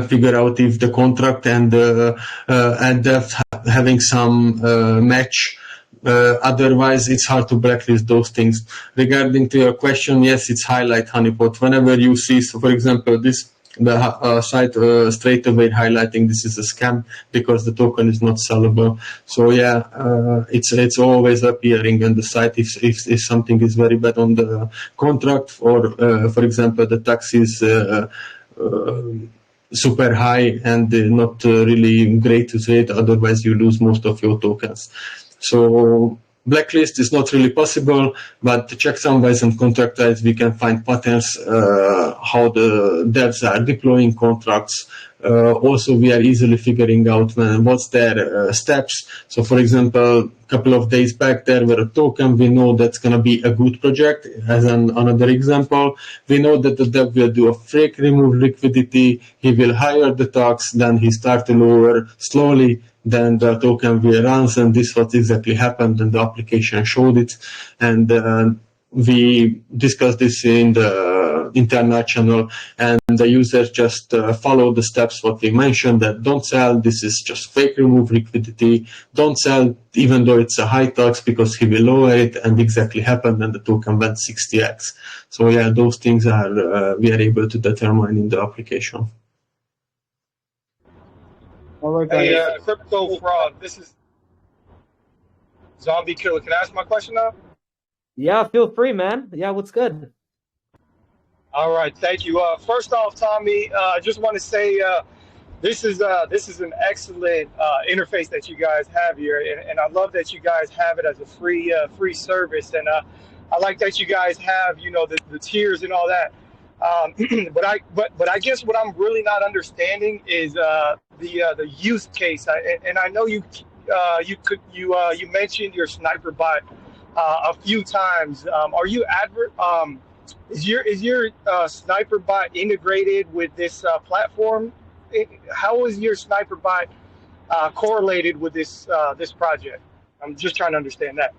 figure out if the contract and devs having some match. Otherwise, it's hard to blacklist those things. Regarding to your question, yes, it's highlight honeypot. Whenever you see, so for example, the site straight away highlighting this is a scam because the token is not sellable. So yeah, it's always appearing on the site if something is very bad on the contract, or for example, the tax is super high and not really great to trade. Otherwise, you lose most of your tokens. So blacklist is not really possible, but checksum-wise and contract-wise, we can find patterns how the devs are deploying contracts. Also, we are easily figuring out what's their steps. So, for example, a couple of days back, there were a token. We know that's going to be a good project. As another example, we know that the dev will do a fake remove liquidity. He will hire the tax, then he start to lower slowly. Then the token will run, and this what exactly happened, and the application showed it. And we discussed this in the internal channel, and the users just follow the steps what we mentioned, that don't sell, this is just fake remove liquidity, don't sell even though it's a high tax because he will lower it, and exactly happened, and the token went 60x. So yeah, those things are we are able to determine in the application. Hey, CryptoFrog, this is Zombie Killer. Can I ask my question now? Yeah, feel free, man. Yeah, what's good? All right, thank you. First off, Tommy, I just want to say this is an excellent interface that you guys have here, and I love that you guys have it as a free service, and I like that you guys have the tiers and all that. But I guess what I'm really not understanding is the use case. And I know you mentioned your sniper bot a few times. Are you is your sniper bot integrated with this platform? How is your sniper bot correlated with this project? I'm just trying to understand that.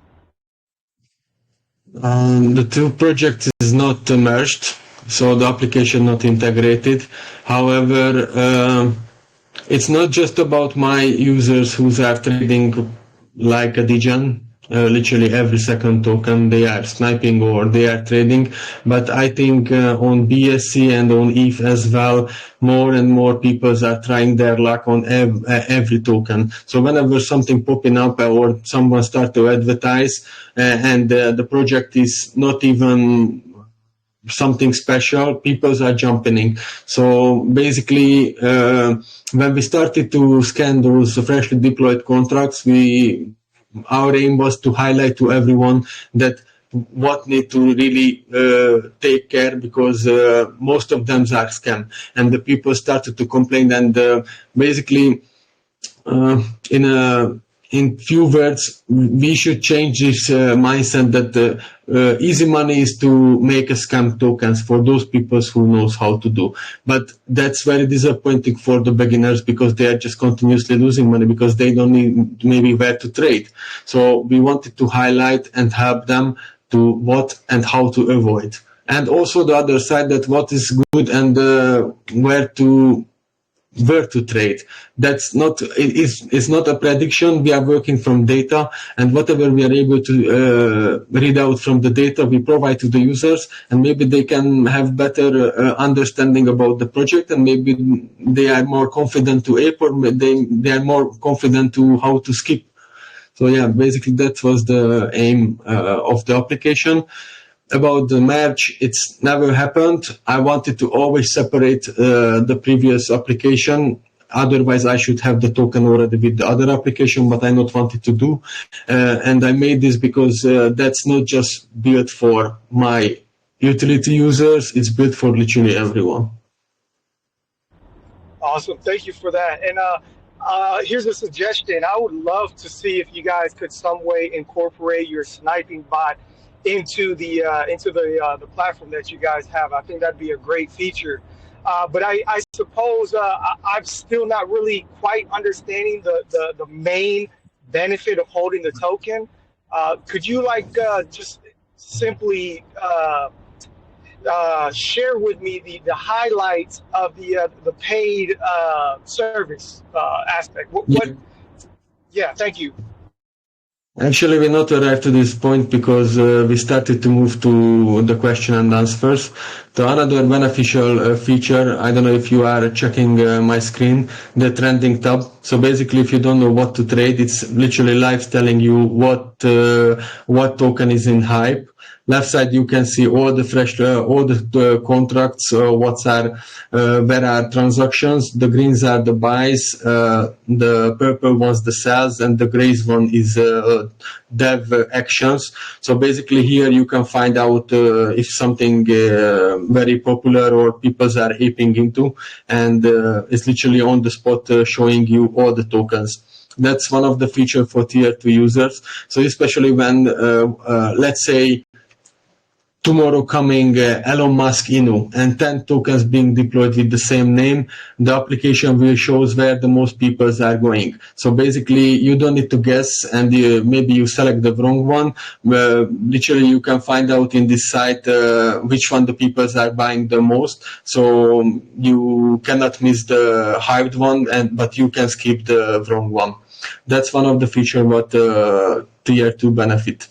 The two projects is not merged, so the application not integrated. However, it's not just about my users who are trading like a degen. Literally every second token they are sniping or they are trading, but I think on BSC and on ETH as well, more and more people are trying their luck on every token. So whenever something popping up or someone start to advertise and the project is not even something special, people are jumping in. So basically, when we started to scan those freshly deployed contracts, our aim was to highlight to everyone that what need to really take care, because most of them are scam, and the people started to complain. And basically, in few words, we should change this mindset that easy money is to make a scam tokens for those people who knows how to do. But that's very disappointing for the beginners, because they are just continuously losing money because they don't need maybe where to trade. So we wanted to highlight and help them to what and how to avoid. And also the other side, that what is good and where to trade. That's not, it's not a prediction. We are working from data, and whatever we are able to read out from the data, we provide to the users, and maybe they can have better understanding about the project, and maybe they are more confident to ape, or they are more confident to how to skip. So yeah, basically that was the aim of the application. About the merge, it's never happened. I wanted to always separate the previous application. Otherwise, I should have the token already with the other application, but I not wanted to do. And I made this because that's not just built for my utility users. It's built for literally everyone. Awesome. Thank you for that. And here's a suggestion. I would love to see if you guys could some way incorporate your sniping bot into the platform that you guys have. I think that'd be a great feature. But I suppose I'm still not really quite understanding the main benefit of holding the token. Could you just simply share with me the highlights of the paid service aspect? Yeah, thank you. Actually, we not arrived to this point because we started to move to the question and answers. The another beneficial feature, I don't know if you are checking my screen, the trending tab. So basically, if you don't know what to trade, it's literally live telling you what token is in hype. Left side, you can see all the fresh, all the contracts, where are transactions. The greens are the buys, the purple one's the sells, and the grays one is dev actions. So basically here you can find out if something very popular or people are aping into, and it's literally on the spot showing you all the tokens. That's one of the features for tier 2 users. So especially when, let's say, tomorrow coming Elon Musk Inu and 10 tokens being deployed with the same name, the application will shows where the most people are going. So basically you don't need to guess, and maybe you select the wrong one. Literally you can find out in this site which one the people are buying the most. So you cannot miss the hyped one, but you can skip the wrong one. That's one of the features what tier 2 benefit.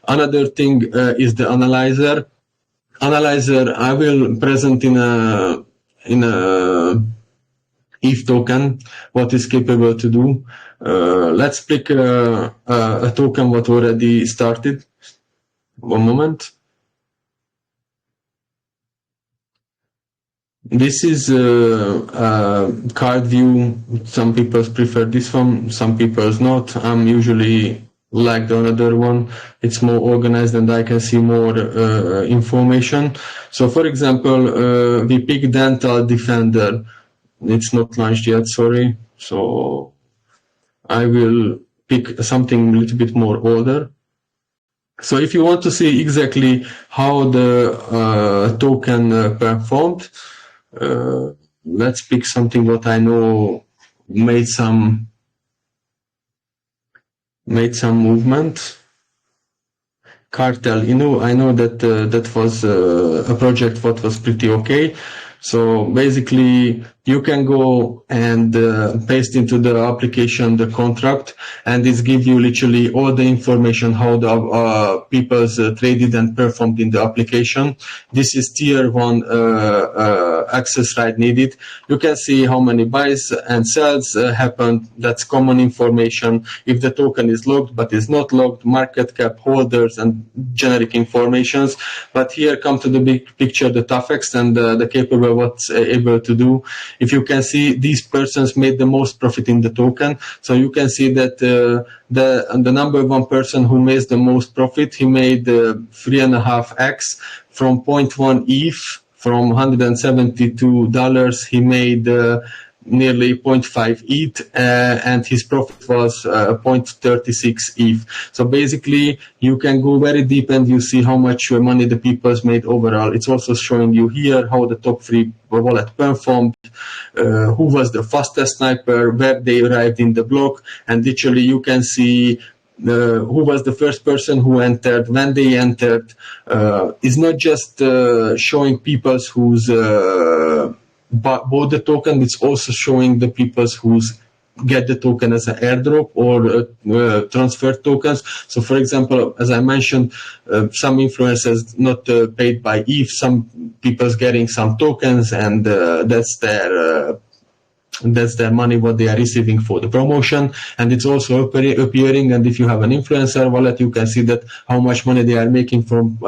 Another thing is the analyzer. Analyzer I will present in a ETH token what is capable to do. Let's pick a token what already started. One moment. This is card view. Some people prefer this one, some people not. I'm usually like the other one. It's more organized and I can see more information. So for example, we pick Dental Defender. It's not launched yet, sorry. So I will pick something a little bit more older. So if you want to see exactly how the token performed, let's pick something what I know made some movement. Cartel, I know that that was a project what was pretty okay. So basically, you can go and paste into the application the contract, and this gives you literally all the information how the people's traded and performed in the application. This is tier 1 access right needed. You can see how many buys and sells happened. That's common information. If the token is logged but is not logged, market cap, holders, and generic informations. But here come to the big picture, the Tufext and the capable what's able to do. If you can see, these persons made the most profit in the token. So you can see that the number one person who made the most profit, he made 3.5x from 0.1 ETH. From $172, he made nearly 0.5 ETH, and his profit was 0.36 ETH. So basically, you can go very deep and you see how much money the people's made overall. It's also showing you here how the top 3 wallet performed, who was the fastest sniper, where they arrived in the block, and literally you can see who was the first person who entered, when they entered. It's not just showing people who's bought the token, it's also showing the people who's get the token as an airdrop or transfer tokens. So for example, as I mentioned, some influencers not paid by ETH, some people's getting some tokens, and that's their money what they are receiving for the promotion, and it's also appearing. And if you have an influencer wallet, you can see that how much money they are making from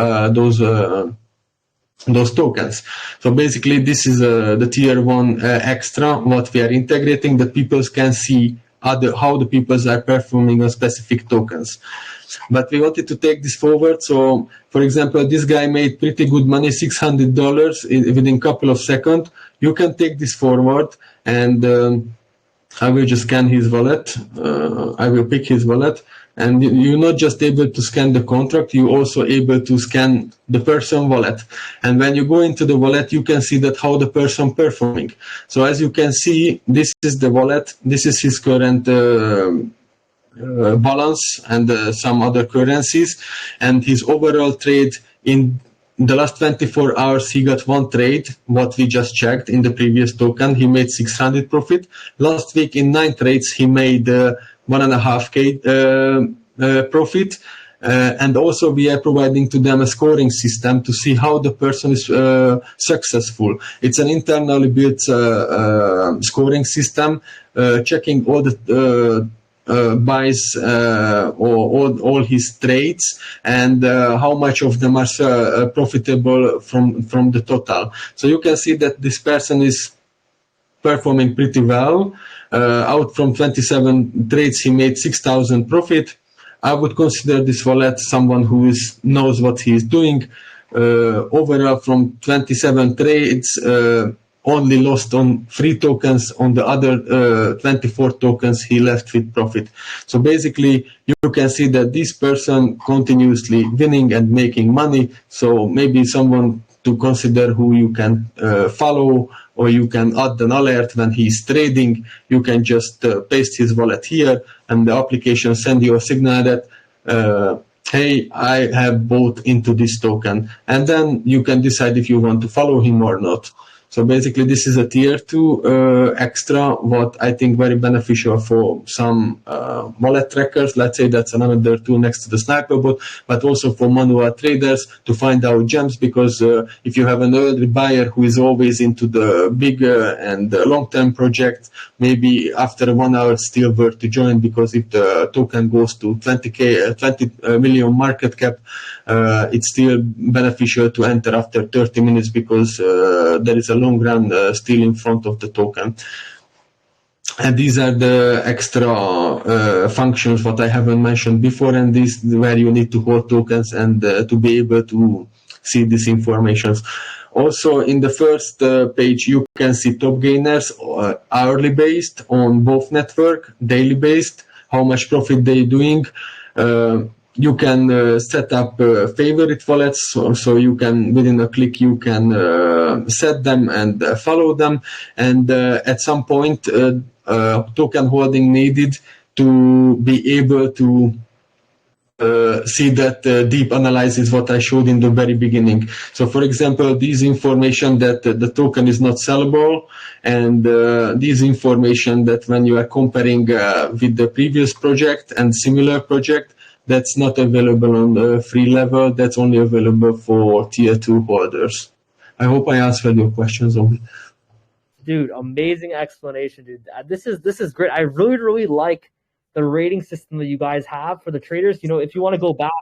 those tokens. So basically, this is the tier 1 extra what we are integrating, that people can see how the people are performing on specific tokens. But we wanted to take this forward. So for example, this guy made pretty good money, $600 within a couple of seconds. You can take this forward, and I will just scan his wallet. I will pick his wallet, and you're not just able to scan the contract, you're also able to scan the person wallet. And when you go into the wallet, you can see that how the person performing. So as you can see, this is the wallet, this is his current balance and some other currencies, and his overall trade in the last 24 hours, he got one trade, what we just checked in the previous token. He made 600 profit. Last week in 9 trades, he made 1.5K profit. And also we are providing to them a scoring system to see how the person is successful. It's an internally built scoring system, checking all the buys or all his trades, and how much of them are profitable from the total. So you can see that this person is performing pretty well. Out from 27 trades, he made 6,000 profit. I would consider this wallet someone who knows what he is doing. Overall, from 27 trades, only lost on 3 tokens. On the other 24 tokens, he left with profit. So basically, you can see that this person continuously winning and making money. So maybe someone to consider who you can follow, or you can add an alert when he's trading. You can just paste his wallet here, and the application send you a signal that hey, I have bought into this token, and then you can decide if you want to follow him or not. So basically, this is a tier 2 extra, what I think very beneficial for some wallet trackers. Let's say that's another tool next to the sniper bot, but also for manual traders to find out gems, because if you have an early buyer who is always into the big and long-term project, maybe after 1 hour it's still worth to join, because if the token goes to 20 million market cap, it's still beneficial to enter after 30 minutes, because there is a long run still in front of the token. And these are the extra functions what I haven't mentioned before, and this is where you need to hold tokens and to be able to see these informations. Also, in the first page, you can see top gainers, hourly based on both network, daily based, how much profit they're doing. You can set up favorite wallets, so you can, within a click, you can set them and follow them. And at some point, token holding needed to be able to see that deep analysis what I showed in the very beginning. So for example, this information that the token is not sellable, and this information that when you are comparing with the previous project and similar project, that's not available on the free level, that's only available for tier 2 holders. I hope I answered your questions on it. Dude, amazing explanation, dude. This is great. I really like the rating system that you guys have for the traders. You know, if you want to go back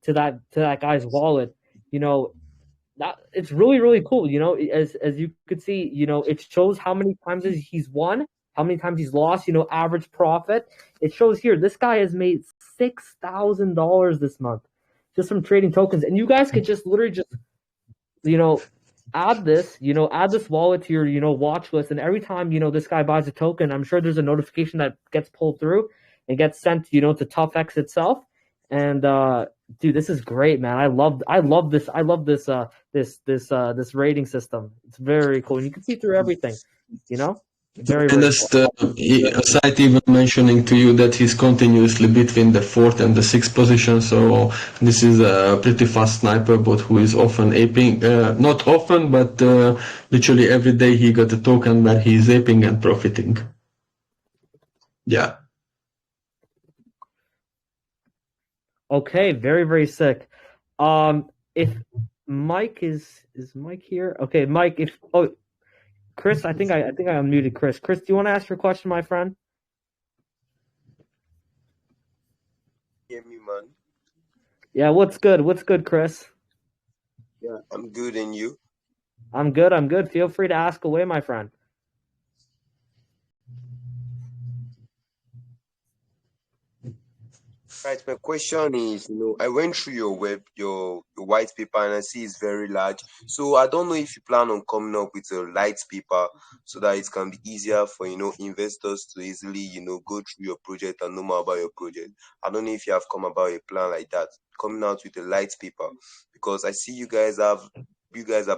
to that guy's wallet, you know, that it's really cool. You know, as you could see, you know, it shows how many times he's won, how many times he's lost. You know, average profit. It shows here this guy has made $6,000 this month just from trading tokens, and you guys could just literally just, you know, add this wallet to your, you know, watch list, and every time, you know, this guy buys a token, I'm sure there's a notification that gets pulled through and gets sent, you know, to Tufext itself. And dude, this is great, man. I love this rating system. It's very cool, and you can see through everything, you know. Very And cool. aside even mentioning to you that he's continuously between the 4th and the 6th position, so this is a pretty fast sniper, but who is often aping, not often, but literally every day he got a token where he's aping and profiting. Yeah. Okay, very sick. If Mike is Mike here? Okay, Mike, if Chris, I think I unmuted Chris. Chris, do you want to ask your question, my friend? Hear me, man? Yeah, what's good? What's good, Chris? Yeah, I'm good, and you? I'm good. Feel free to ask away, my friend. Right, my question is, I went through your white paper, and I see it's very large. So I don't know if you plan on coming up with a light paper so that it can be easier for, investors to easily, go through your project and know more about your project. I don't know if you have come about a plan like that, coming out with a light paper, because I see you guys are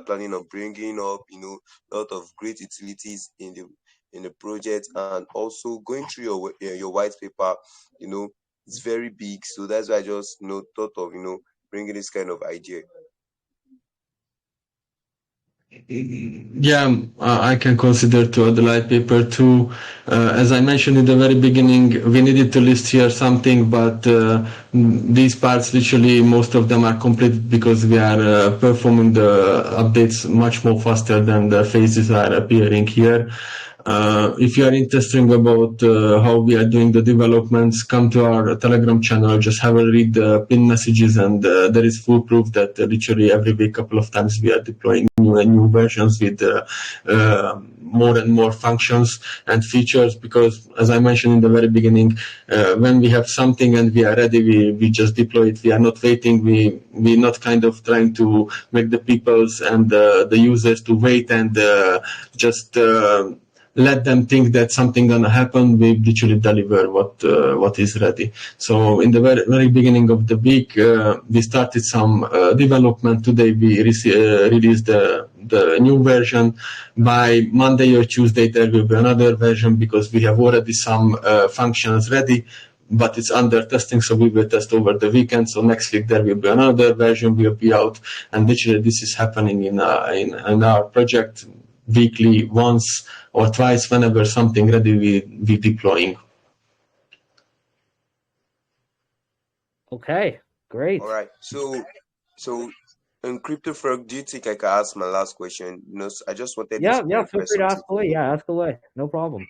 planning on bringing up, a lot of great utilities in the project, and also going through your white paper, it's very big, so that's why I just thought of bringing this kind of idea. Yeah, I can consider to add the light paper too. As I mentioned in the very beginning, we needed to list here something, but these parts, literally most of them are complete because we are performing the updates much more faster than the phases are appearing here. If you are interested about how we are doing the developments, come to our Telegram channel, just have a read the pin messages, and there is full proof that literally every week, couple of times, we are deploying new versions with more and more functions and features, because as I mentioned in the very beginning, when we have something and we are ready, we just deploy it. We are not waiting. We're not kind of trying to make the peoples and the users to wait and just let them think that something gonna happen. We literally deliver what is ready. So in the very beginning of the week, we started some development. Today we released the new version. By Monday or Tuesday there will be another version, because we have already some functions ready, but it's under testing, so we will test over the weekend. So next week there will be another version will be out, and literally this is happening in our project weekly, once or twice, whenever something ready, we deploying. Okay, great. All right. So in CryptoFrog, do you think I can ask my last question? I just wanted Yeah, to feel clarify free to ask something. away. Yeah, ask away. No problem.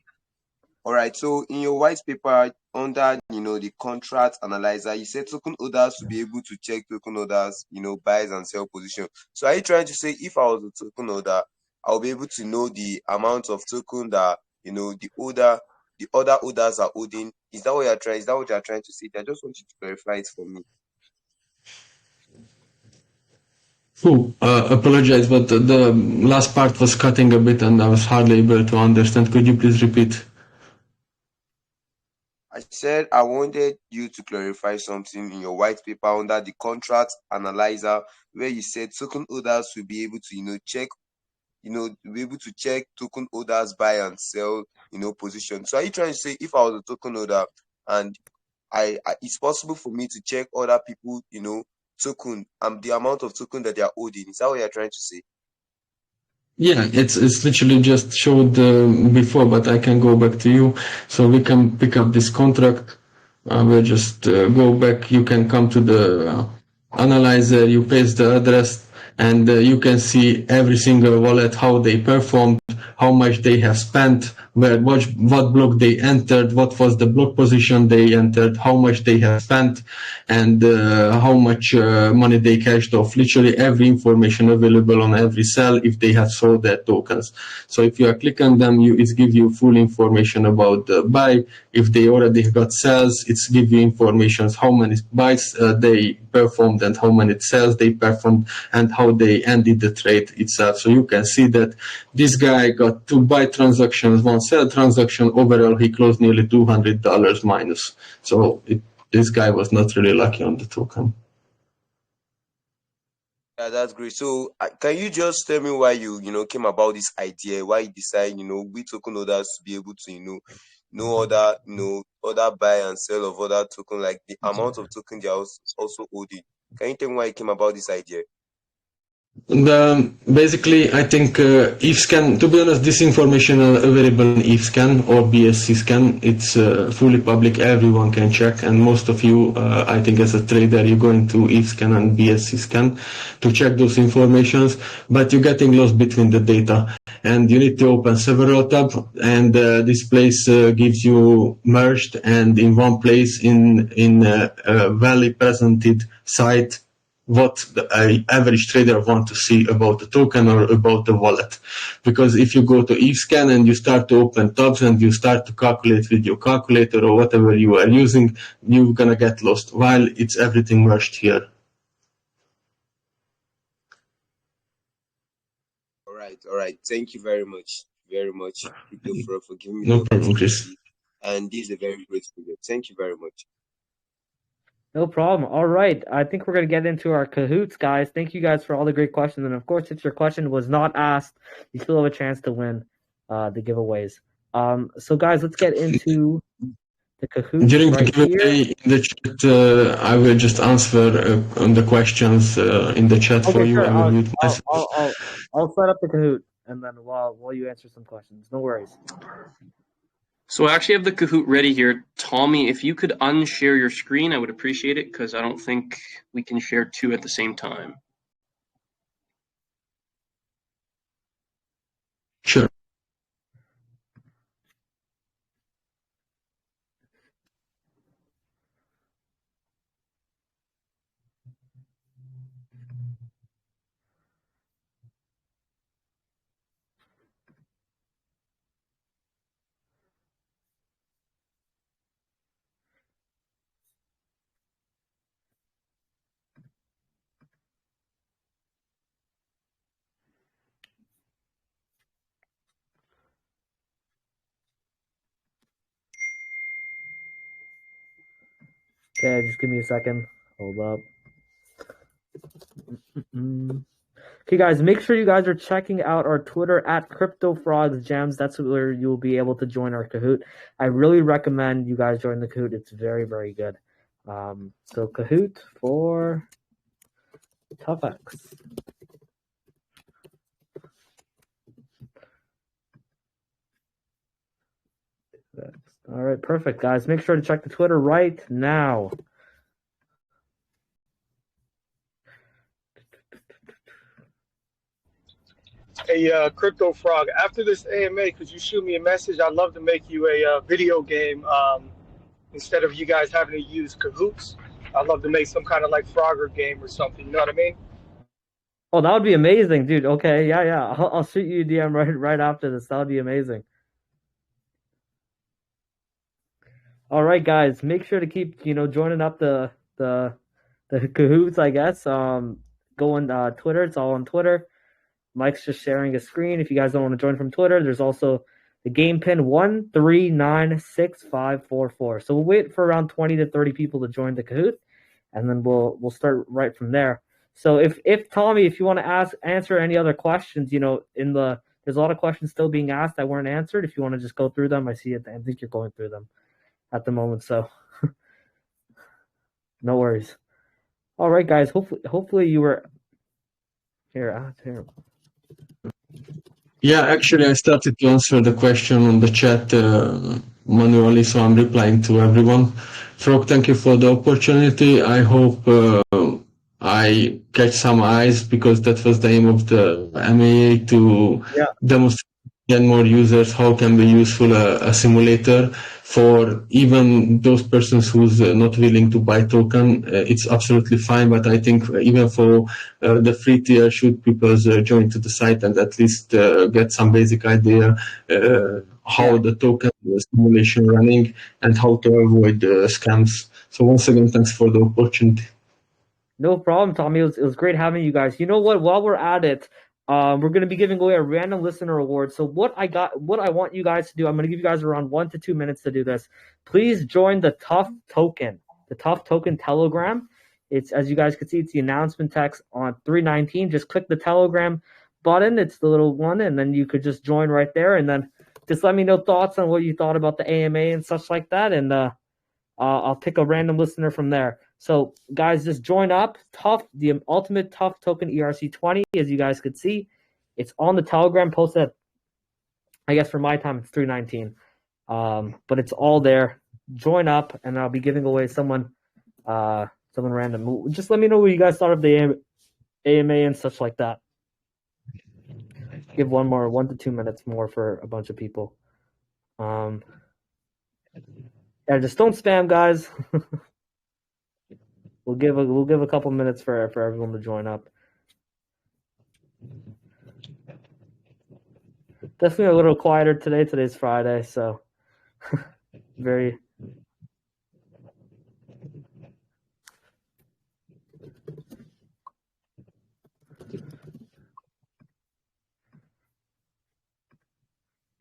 All right. So in your white paper, under the contract analyzer, you said token holders to be able to check token holders, buys and sell position. So are you trying to say if I was a token holder, I'll be able to know the amount of token that the holder the other holders are holding. Is that what you're trying? Is that what you're trying to say? I just want you to clarify it for me. Apologize, but the last part was cutting a bit and I was hardly able to understand. Could you please repeat? I said I wanted you to clarify something in your white paper under the contract analyzer, where you said token holders will be able to, check, be able to check token holders buy and sell, position. So are you trying to say if I was a token holder and it's possible for me to check other people, token, the amount of token that they are holding? Is that what you're trying to say? Yeah, it's literally just showed before, but I can go back to you. So we can pick up this contract. We'll just go back. You can come to the analyzer, you paste the address, and you can see every single wallet, how they performed, how much they have spent, what block they entered, what was the block position they entered, how much they have spent, and how much money they cashed off. Literally every information available on every cell if they have sold their tokens. So if you are clicking them, it gives you full information about the buy. If they already got sales, it's give you information how many buys they performed and how many sales they performed and how they ended the trade itself. So you can see that this guy got 2 buy transactions, 1 sell transaction. Overall, he closed nearly $200 minus. So this guy was not really lucky on the token. Yeah, that's great. So can you just tell me why you came about this idea? Why you decide we token holders to be able to know other buy and sell of other token, like the amount of token they are also holding? Can you tell me why you came about this idea? Basically, I think ETHScan, to be honest, this information is available in ETHScan or BSC scan. It's fully public, everyone can check, and most of you, I think as a trader, you go into ETHScan and BSC scan to check those informations, but you're getting lost between the data, and you need to open several tabs, and this place gives you merged and in one place in a well presented site what the average trader want to see about the token or about the wallet. Because if you go to ETHScan and you start to open tabs and you start to calculate with your calculator or whatever you are using, you're gonna get lost while it's everything merged here. All right. Thank you very much, CryptoFrog, for giving me No the problem, Chris. opportunity. And this is a very great video. Thank you very much. No problem. All right. I think we're going to get into our Kahoots, guys. Thank you guys for all the great questions. And of course, if your question was not asked, you still have a chance to win the giveaways. So, guys, let's get into the Kahoots During the right giveaway here. in the chat, I will just answer on the questions in the chat for Okay, you. sure. I will mute myself. I'll set up the Kahoot, and then while you answer some questions. No worries. So I actually have the Kahoot ready here. Tommy, if you could unshare your screen, I would appreciate it, because I don't think we can share 2 at the same time. Sure. Okay, just give me a second. Hold up. Okay, guys, make sure you guys are checking out our Twitter at CryptoFrog's Gems. That's where you'll be able to join our Kahoot. I really recommend you guys join the Kahoot. It's very, very good. So Kahoot for Tufext. All right, perfect, guys. Make sure to check the Twitter right now. Hey, CryptoFrog, after this AMA, could you shoot me a message? I'd love to make you a video game instead of you guys having to use Kahoots. I'd love to make some kind of like Frogger game or something. You know what I mean? Oh, that would be amazing, dude. Okay, yeah. I'll shoot you a DM right after this. That would be amazing. All right, guys, make sure to keep joining up the cahoots, I guess. Go on Twitter. It's all on Twitter. Mike's just sharing a screen. If you guys don't want to join from Twitter, there's also the game pin 1396544. So we'll wait for around 20 to 30 people to join the Kahoot, and then we'll start right from there. So if Tommy, if you want to answer any other questions, there's a lot of questions still being asked that weren't answered. If you want to just go through them, I see it. I think you're going through them at the moment, so no worries. All right, guys. Hopefully you were here. Yeah, actually, I started to answer the question on the chat manually, so I'm replying to everyone. Frog, thank you for the opportunity. I hope I catch some eyes, because that was the aim of the MAA, to demonstrate to more users how can be useful a simulator for even those persons who's not willing to buy token. It's absolutely fine, but I think even for the free tier, should people join to the site and at least get some basic idea how the token simulation running and how to avoid scams. So once again, thanks for the opportunity. No problem, Tommy. It was great having you guys. You know what? While we're at it, we're going to be giving away a random listener award. So what I want you guys to do, I'm going to give you guys around 1 to 2 minutes to do this. Please join the Tuff Token Telegram. It's, as you guys can see, it's the announcement text on 319. Just click the Telegram button. It's the little one, and then you could just join right there. And then just let me know thoughts on what you thought about the AMA and such like that. And I'll pick a random listener from there. So, guys, just join up. The ultimate Tuff token ERC20, as you guys could see. It's on the Telegram, posted, I guess for my time, it's 319. But it's all there. Join up, and I'll be giving away someone random. Just let me know what you guys thought of the AMA and such like that. Give 1 to 2 minutes more for a bunch of people. Yeah, just don't spam, guys. We'll give a couple minutes for everyone to join up. Definitely a little quieter today. Today's Friday, so very.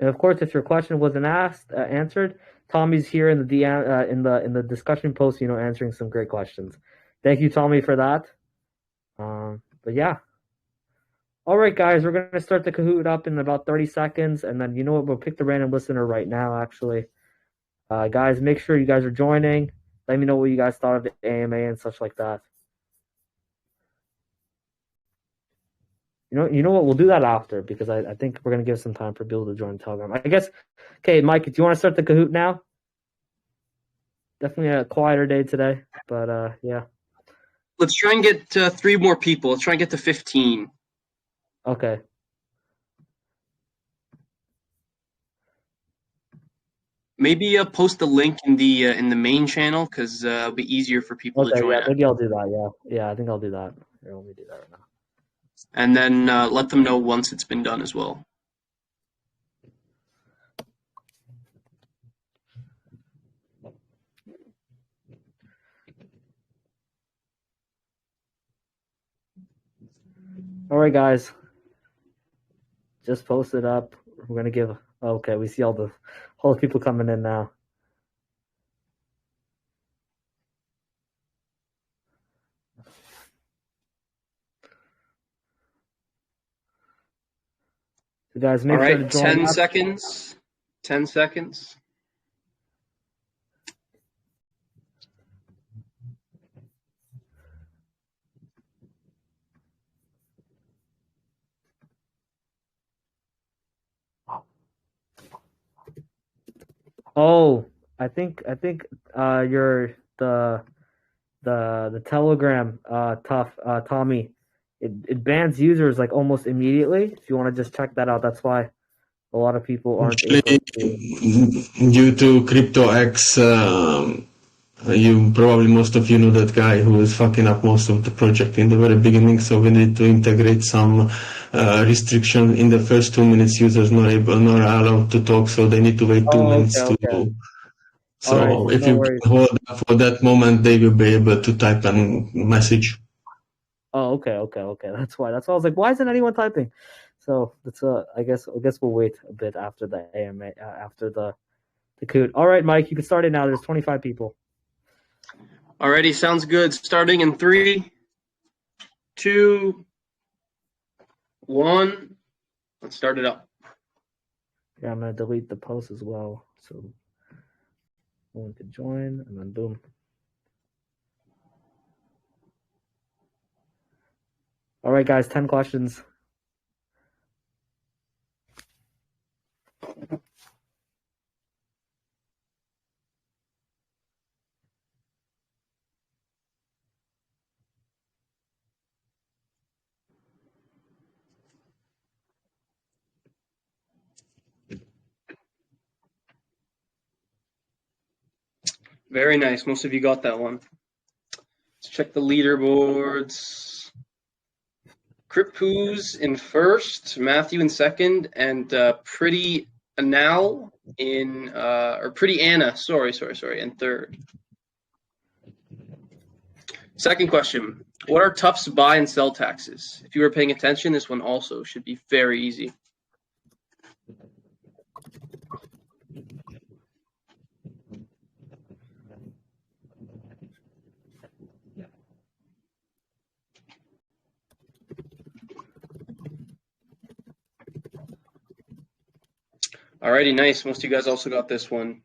And of course, if your question wasn't answered, Tommy's here in the DM, in the discussion post, answering some great questions. Thank you, Tommy, for that. But yeah. All right, guys, we're going to start the Kahoot up in about 30 seconds. And then, you know what? We'll pick the random listener right now, actually. Guys, make sure you guys are joining. Let me know what you guys thought of the AMA and such like that. You know what? We'll do that after, because I think we're going to give some time for people to join Telegram. I guess, okay, Mike, do you want to start the Kahoot now? Definitely a quieter day today, but yeah. Let's try and get 3 more people. Let's try and get to 15. Okay. Maybe post the link in the main channel, because it'll be easier for people to join. Yeah, maybe I'll do that. Yeah, I think I'll do that. Here, let me do that right now. And then let them know once it's been done as well. All right, guys. Just post it up. We're going to give... Okay, we see all the people coming in now. So guys, make sure to join 10 up. seconds. 10 seconds. Oh, I think you're the Telegram Tommy. It bans users like almost immediately. If you want to just check that out, that's why a lot of people aren't able to. Due to CryptoX, most of you know that guy who was fucking up most of the project in the very beginning. So we need to integrate some restriction in the first 2 minutes. Users not allowed to talk, so they need to wait 2 minutes to. So All right, if no you worries. hold up for that moment, they will be able to type a message. Oh, okay. That's why. That's why I was like, why isn't anyone typing? So that's I guess we'll wait a bit after the AMA after the coot. All right, Mike, you can start it now. There's 25 people. Alrighty, sounds good. Starting in 3, 2, 1. Let's start it up. Yeah, I'm gonna delete the post as well, so no one could join, and then boom. All right, guys, 10 questions. Very nice. Most of you got that one. Let's check the leaderboards. Crippoos in first, Matthew in second, and Pretty Anal in or Pretty Anna, sorry, in third. Second question. What are Tufts buy and sell taxes? If you were paying attention, this one also should be very easy. Alrighty, nice. Most of you guys also got this one.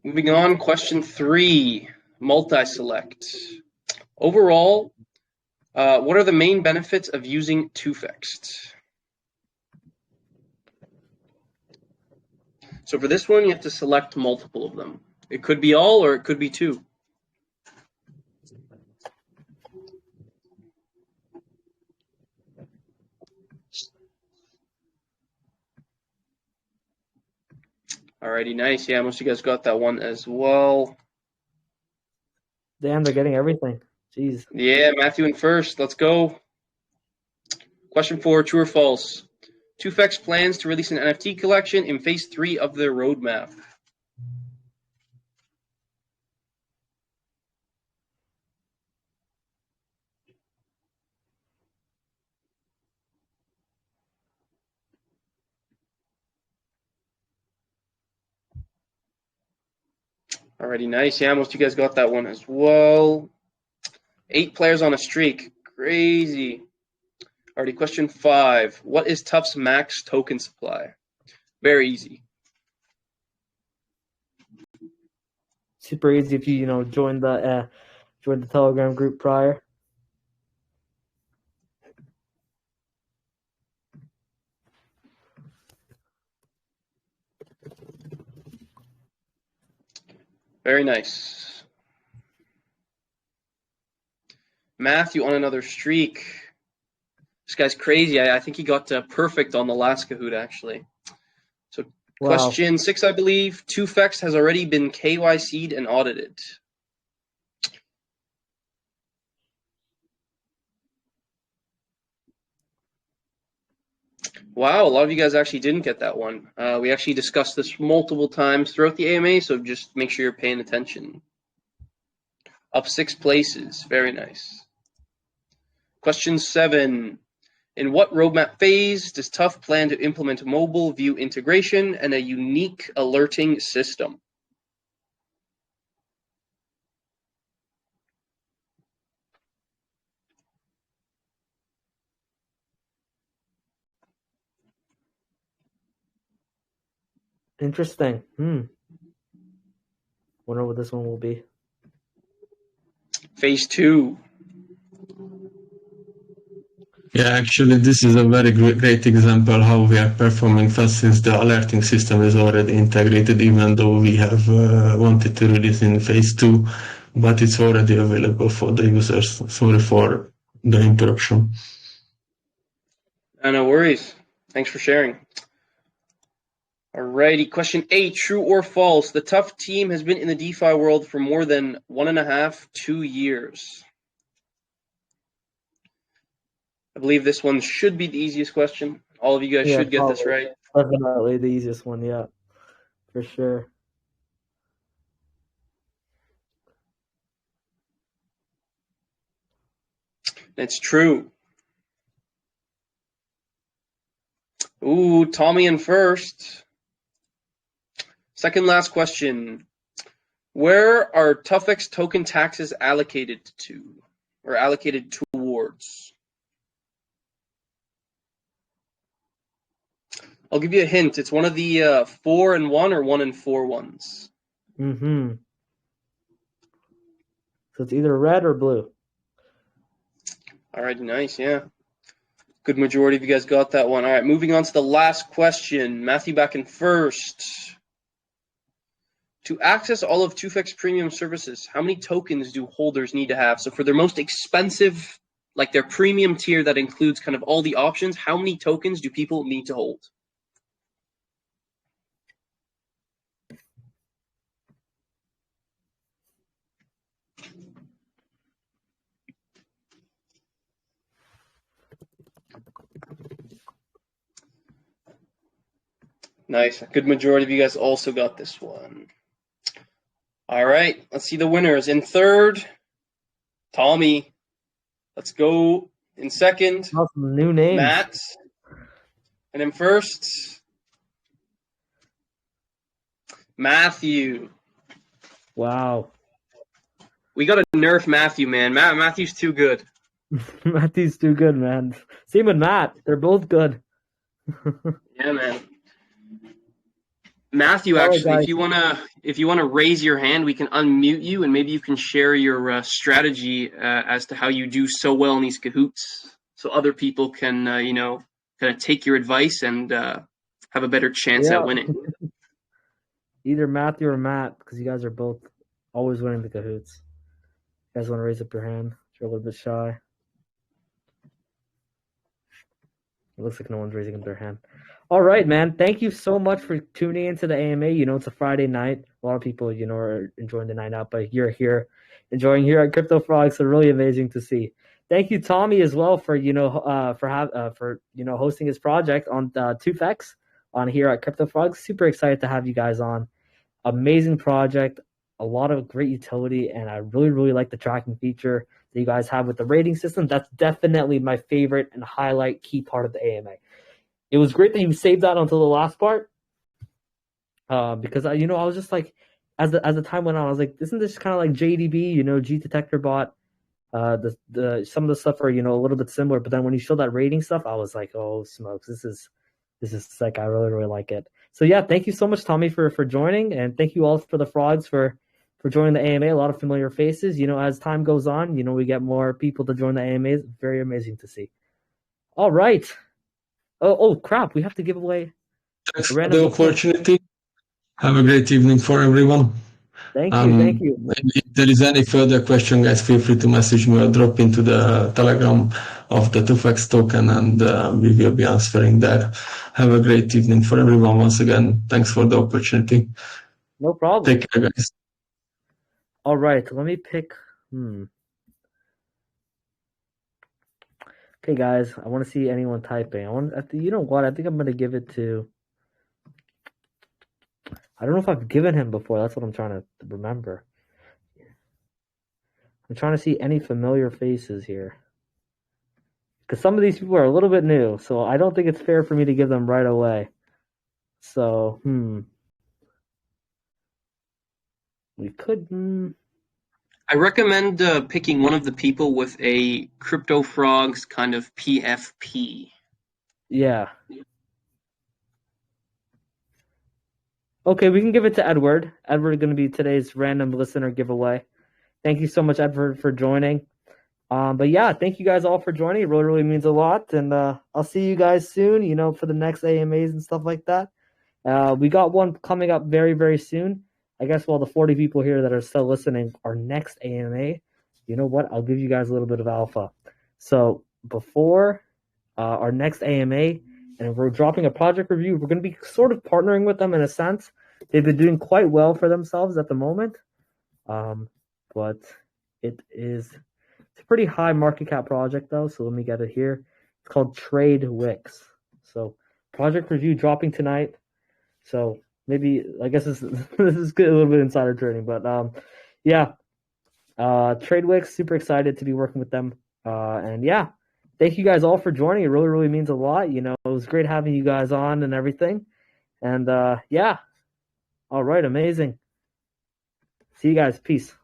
Moving on, question 3, multi-select. Overall, what are the main benefits of using Tufext? So for this one, you have to select multiple of them. It could be all or it could be 2. Alrighty, nice. Yeah, most of you guys got that one as well. Damn, they're getting everything. Jeez. Yeah, Matthew in first. Let's go. Question 4, true or false? Tufext plans to release an NFT collection in phase 3 of their roadmap. Alrighty, nice. Yeah, most of you guys got that one as well. 8 players on a streak. Crazy. Alrighty, question 5. What is Tufts max token supply? Very easy. Super easy if you join the Telegram group prior. Very nice. Matthew on another streak. This guy's crazy. I think he got perfect on the last Kahoot, actually. So Wow. question 6, I believe. Tufext has already been KYC'd and audited. Wow, a lot of you guys actually didn't get that one. We actually discussed this multiple times throughout the AMA, so just make sure you're paying attention. Up 6 places. Very nice. Question 7. In what roadmap phase does Tuf plan to implement mobile view integration and a unique alerting system? Interesting. Wonder what this one will be. Phase 2. Yeah, actually, this is a very great example how we are performing fast since the alerting system is already integrated, even though we have wanted to release in phase 2, but it's already available for the users. Sorry for the interruption. No worries. Thanks for sharing. Alrighty, question 8, true or false? The Tuf team has been in the DeFi world for more than 1.5, 2 years. I believe this one should be the easiest question. All of you guys should get this right. Definitely the easiest one, yeah. for sure. It's true. Ooh, Tommy in first. Second last question. Where are Tufext token taxes allocated to, or allocated towards? I'll give you a hint. It's one of the 4 and 1 or 1 and 4 ones. Mm-hmm. So it's either red or blue. All right, nice, yeah. Good majority of you guys got that one. All right, moving on to the last question. Matthew back in first. To access all of Tufext premium services, how many tokens do holders need to have? So for their most expensive, like their premium tier that includes kind of all the options, how many tokens do people need to hold? Nice. A good majority of you guys also got this one. All right, let's see the winners. In third, Tommy. Let's go. In second, Awesome. New names. Matt. And in first, Matthew. Wow. We got to nerf Matthew, man. Matthew's too good. Matthew's too good, man. Same with Matt. They're both good. Yeah, man. Matthew, actually, if you wanna raise your hand, we can unmute you, and maybe you can share your strategy as to how you do so well in these cahoots, so other people can kind of take your advice and have a better chance at winning. Either Matthew or Matt, because you guys are both always winning the cahoots. You guys want to raise up your hand? You're a little bit shy. It looks like no one's raising up their hand. All right, man. Thank you so much for tuning into the AMA. It's a Friday night. A lot of people, are enjoying the night out, but you're here, enjoying here at CryptoFrog's. So really amazing to see. Thank you, Tommy, as well for hosting his project on Tufext on here at CryptoFrog's. Super excited to have you guys on. Amazing project, a lot of great utility, and I really, really like the tracking feature that you guys have with the rating system. That's definitely my favorite and highlight key part of the AMA. It was great that you saved that until the last part, because I was just like, as the time went on, I was like, isn't this kind of like JDB, G Detector bot? The some of the stuff are a little bit similar, but then when you show that rating stuff, I was like, oh smokes, this is sick. I really, really like it. So yeah, thank you so much, Tommy, for joining, and thank you all for the frogs for joining the AMA. A lot of familiar faces. As time goes on, we get more people to join the AMAs. Very amazing to see. All right. Oh crap! We have to give away. Thanks for the opportunity. Have a great evening for everyone. Thank you. If there is any further question, guys, feel free to message me or drop into the Telegram of the Tufext token, and we will be answering that. Have a great evening for everyone. Once again, thanks for the opportunity. No problem. Take care, guys. All right, let me pick. Okay, guys, I want to see anyone typing. You know what? I think I'm going to give it to. I don't know if I've given him before. That's what I'm trying to remember. I'm trying to see any familiar faces here. Because some of these people are a little bit new, so I don't think it's fair for me to give them right away. So, we could. I recommend picking one of the people with a CryptoFrog's kind of PFP. Yeah. Okay, we can give it to Edward. Edward is going to be today's random listener giveaway. Thank you so much, Edward, for joining. But yeah, thank you guys all for joining. It really, really means a lot. And I'll see you guys soon, for the next AMAs and stuff like that. We got one coming up very, very soon. I guess while the 40 people here that are still listening, our next AMA, you know what? I'll give you guys a little bit of alpha. So before our next AMA, and we're dropping a project review, we're going to be sort of partnering with them in a sense. They've been doing quite well for themselves at the moment. But it's a pretty high market cap project though. So let me get it here. It's called Trade Wix. So project review dropping tonight. So maybe I guess this this is good, a little bit insider trading, but yeah, TradeWix, super excited to be working with them, and yeah, thank you guys all for joining. It really means a lot. You know, it was great having you guys on and everything, and yeah, all right, amazing. See you guys, peace.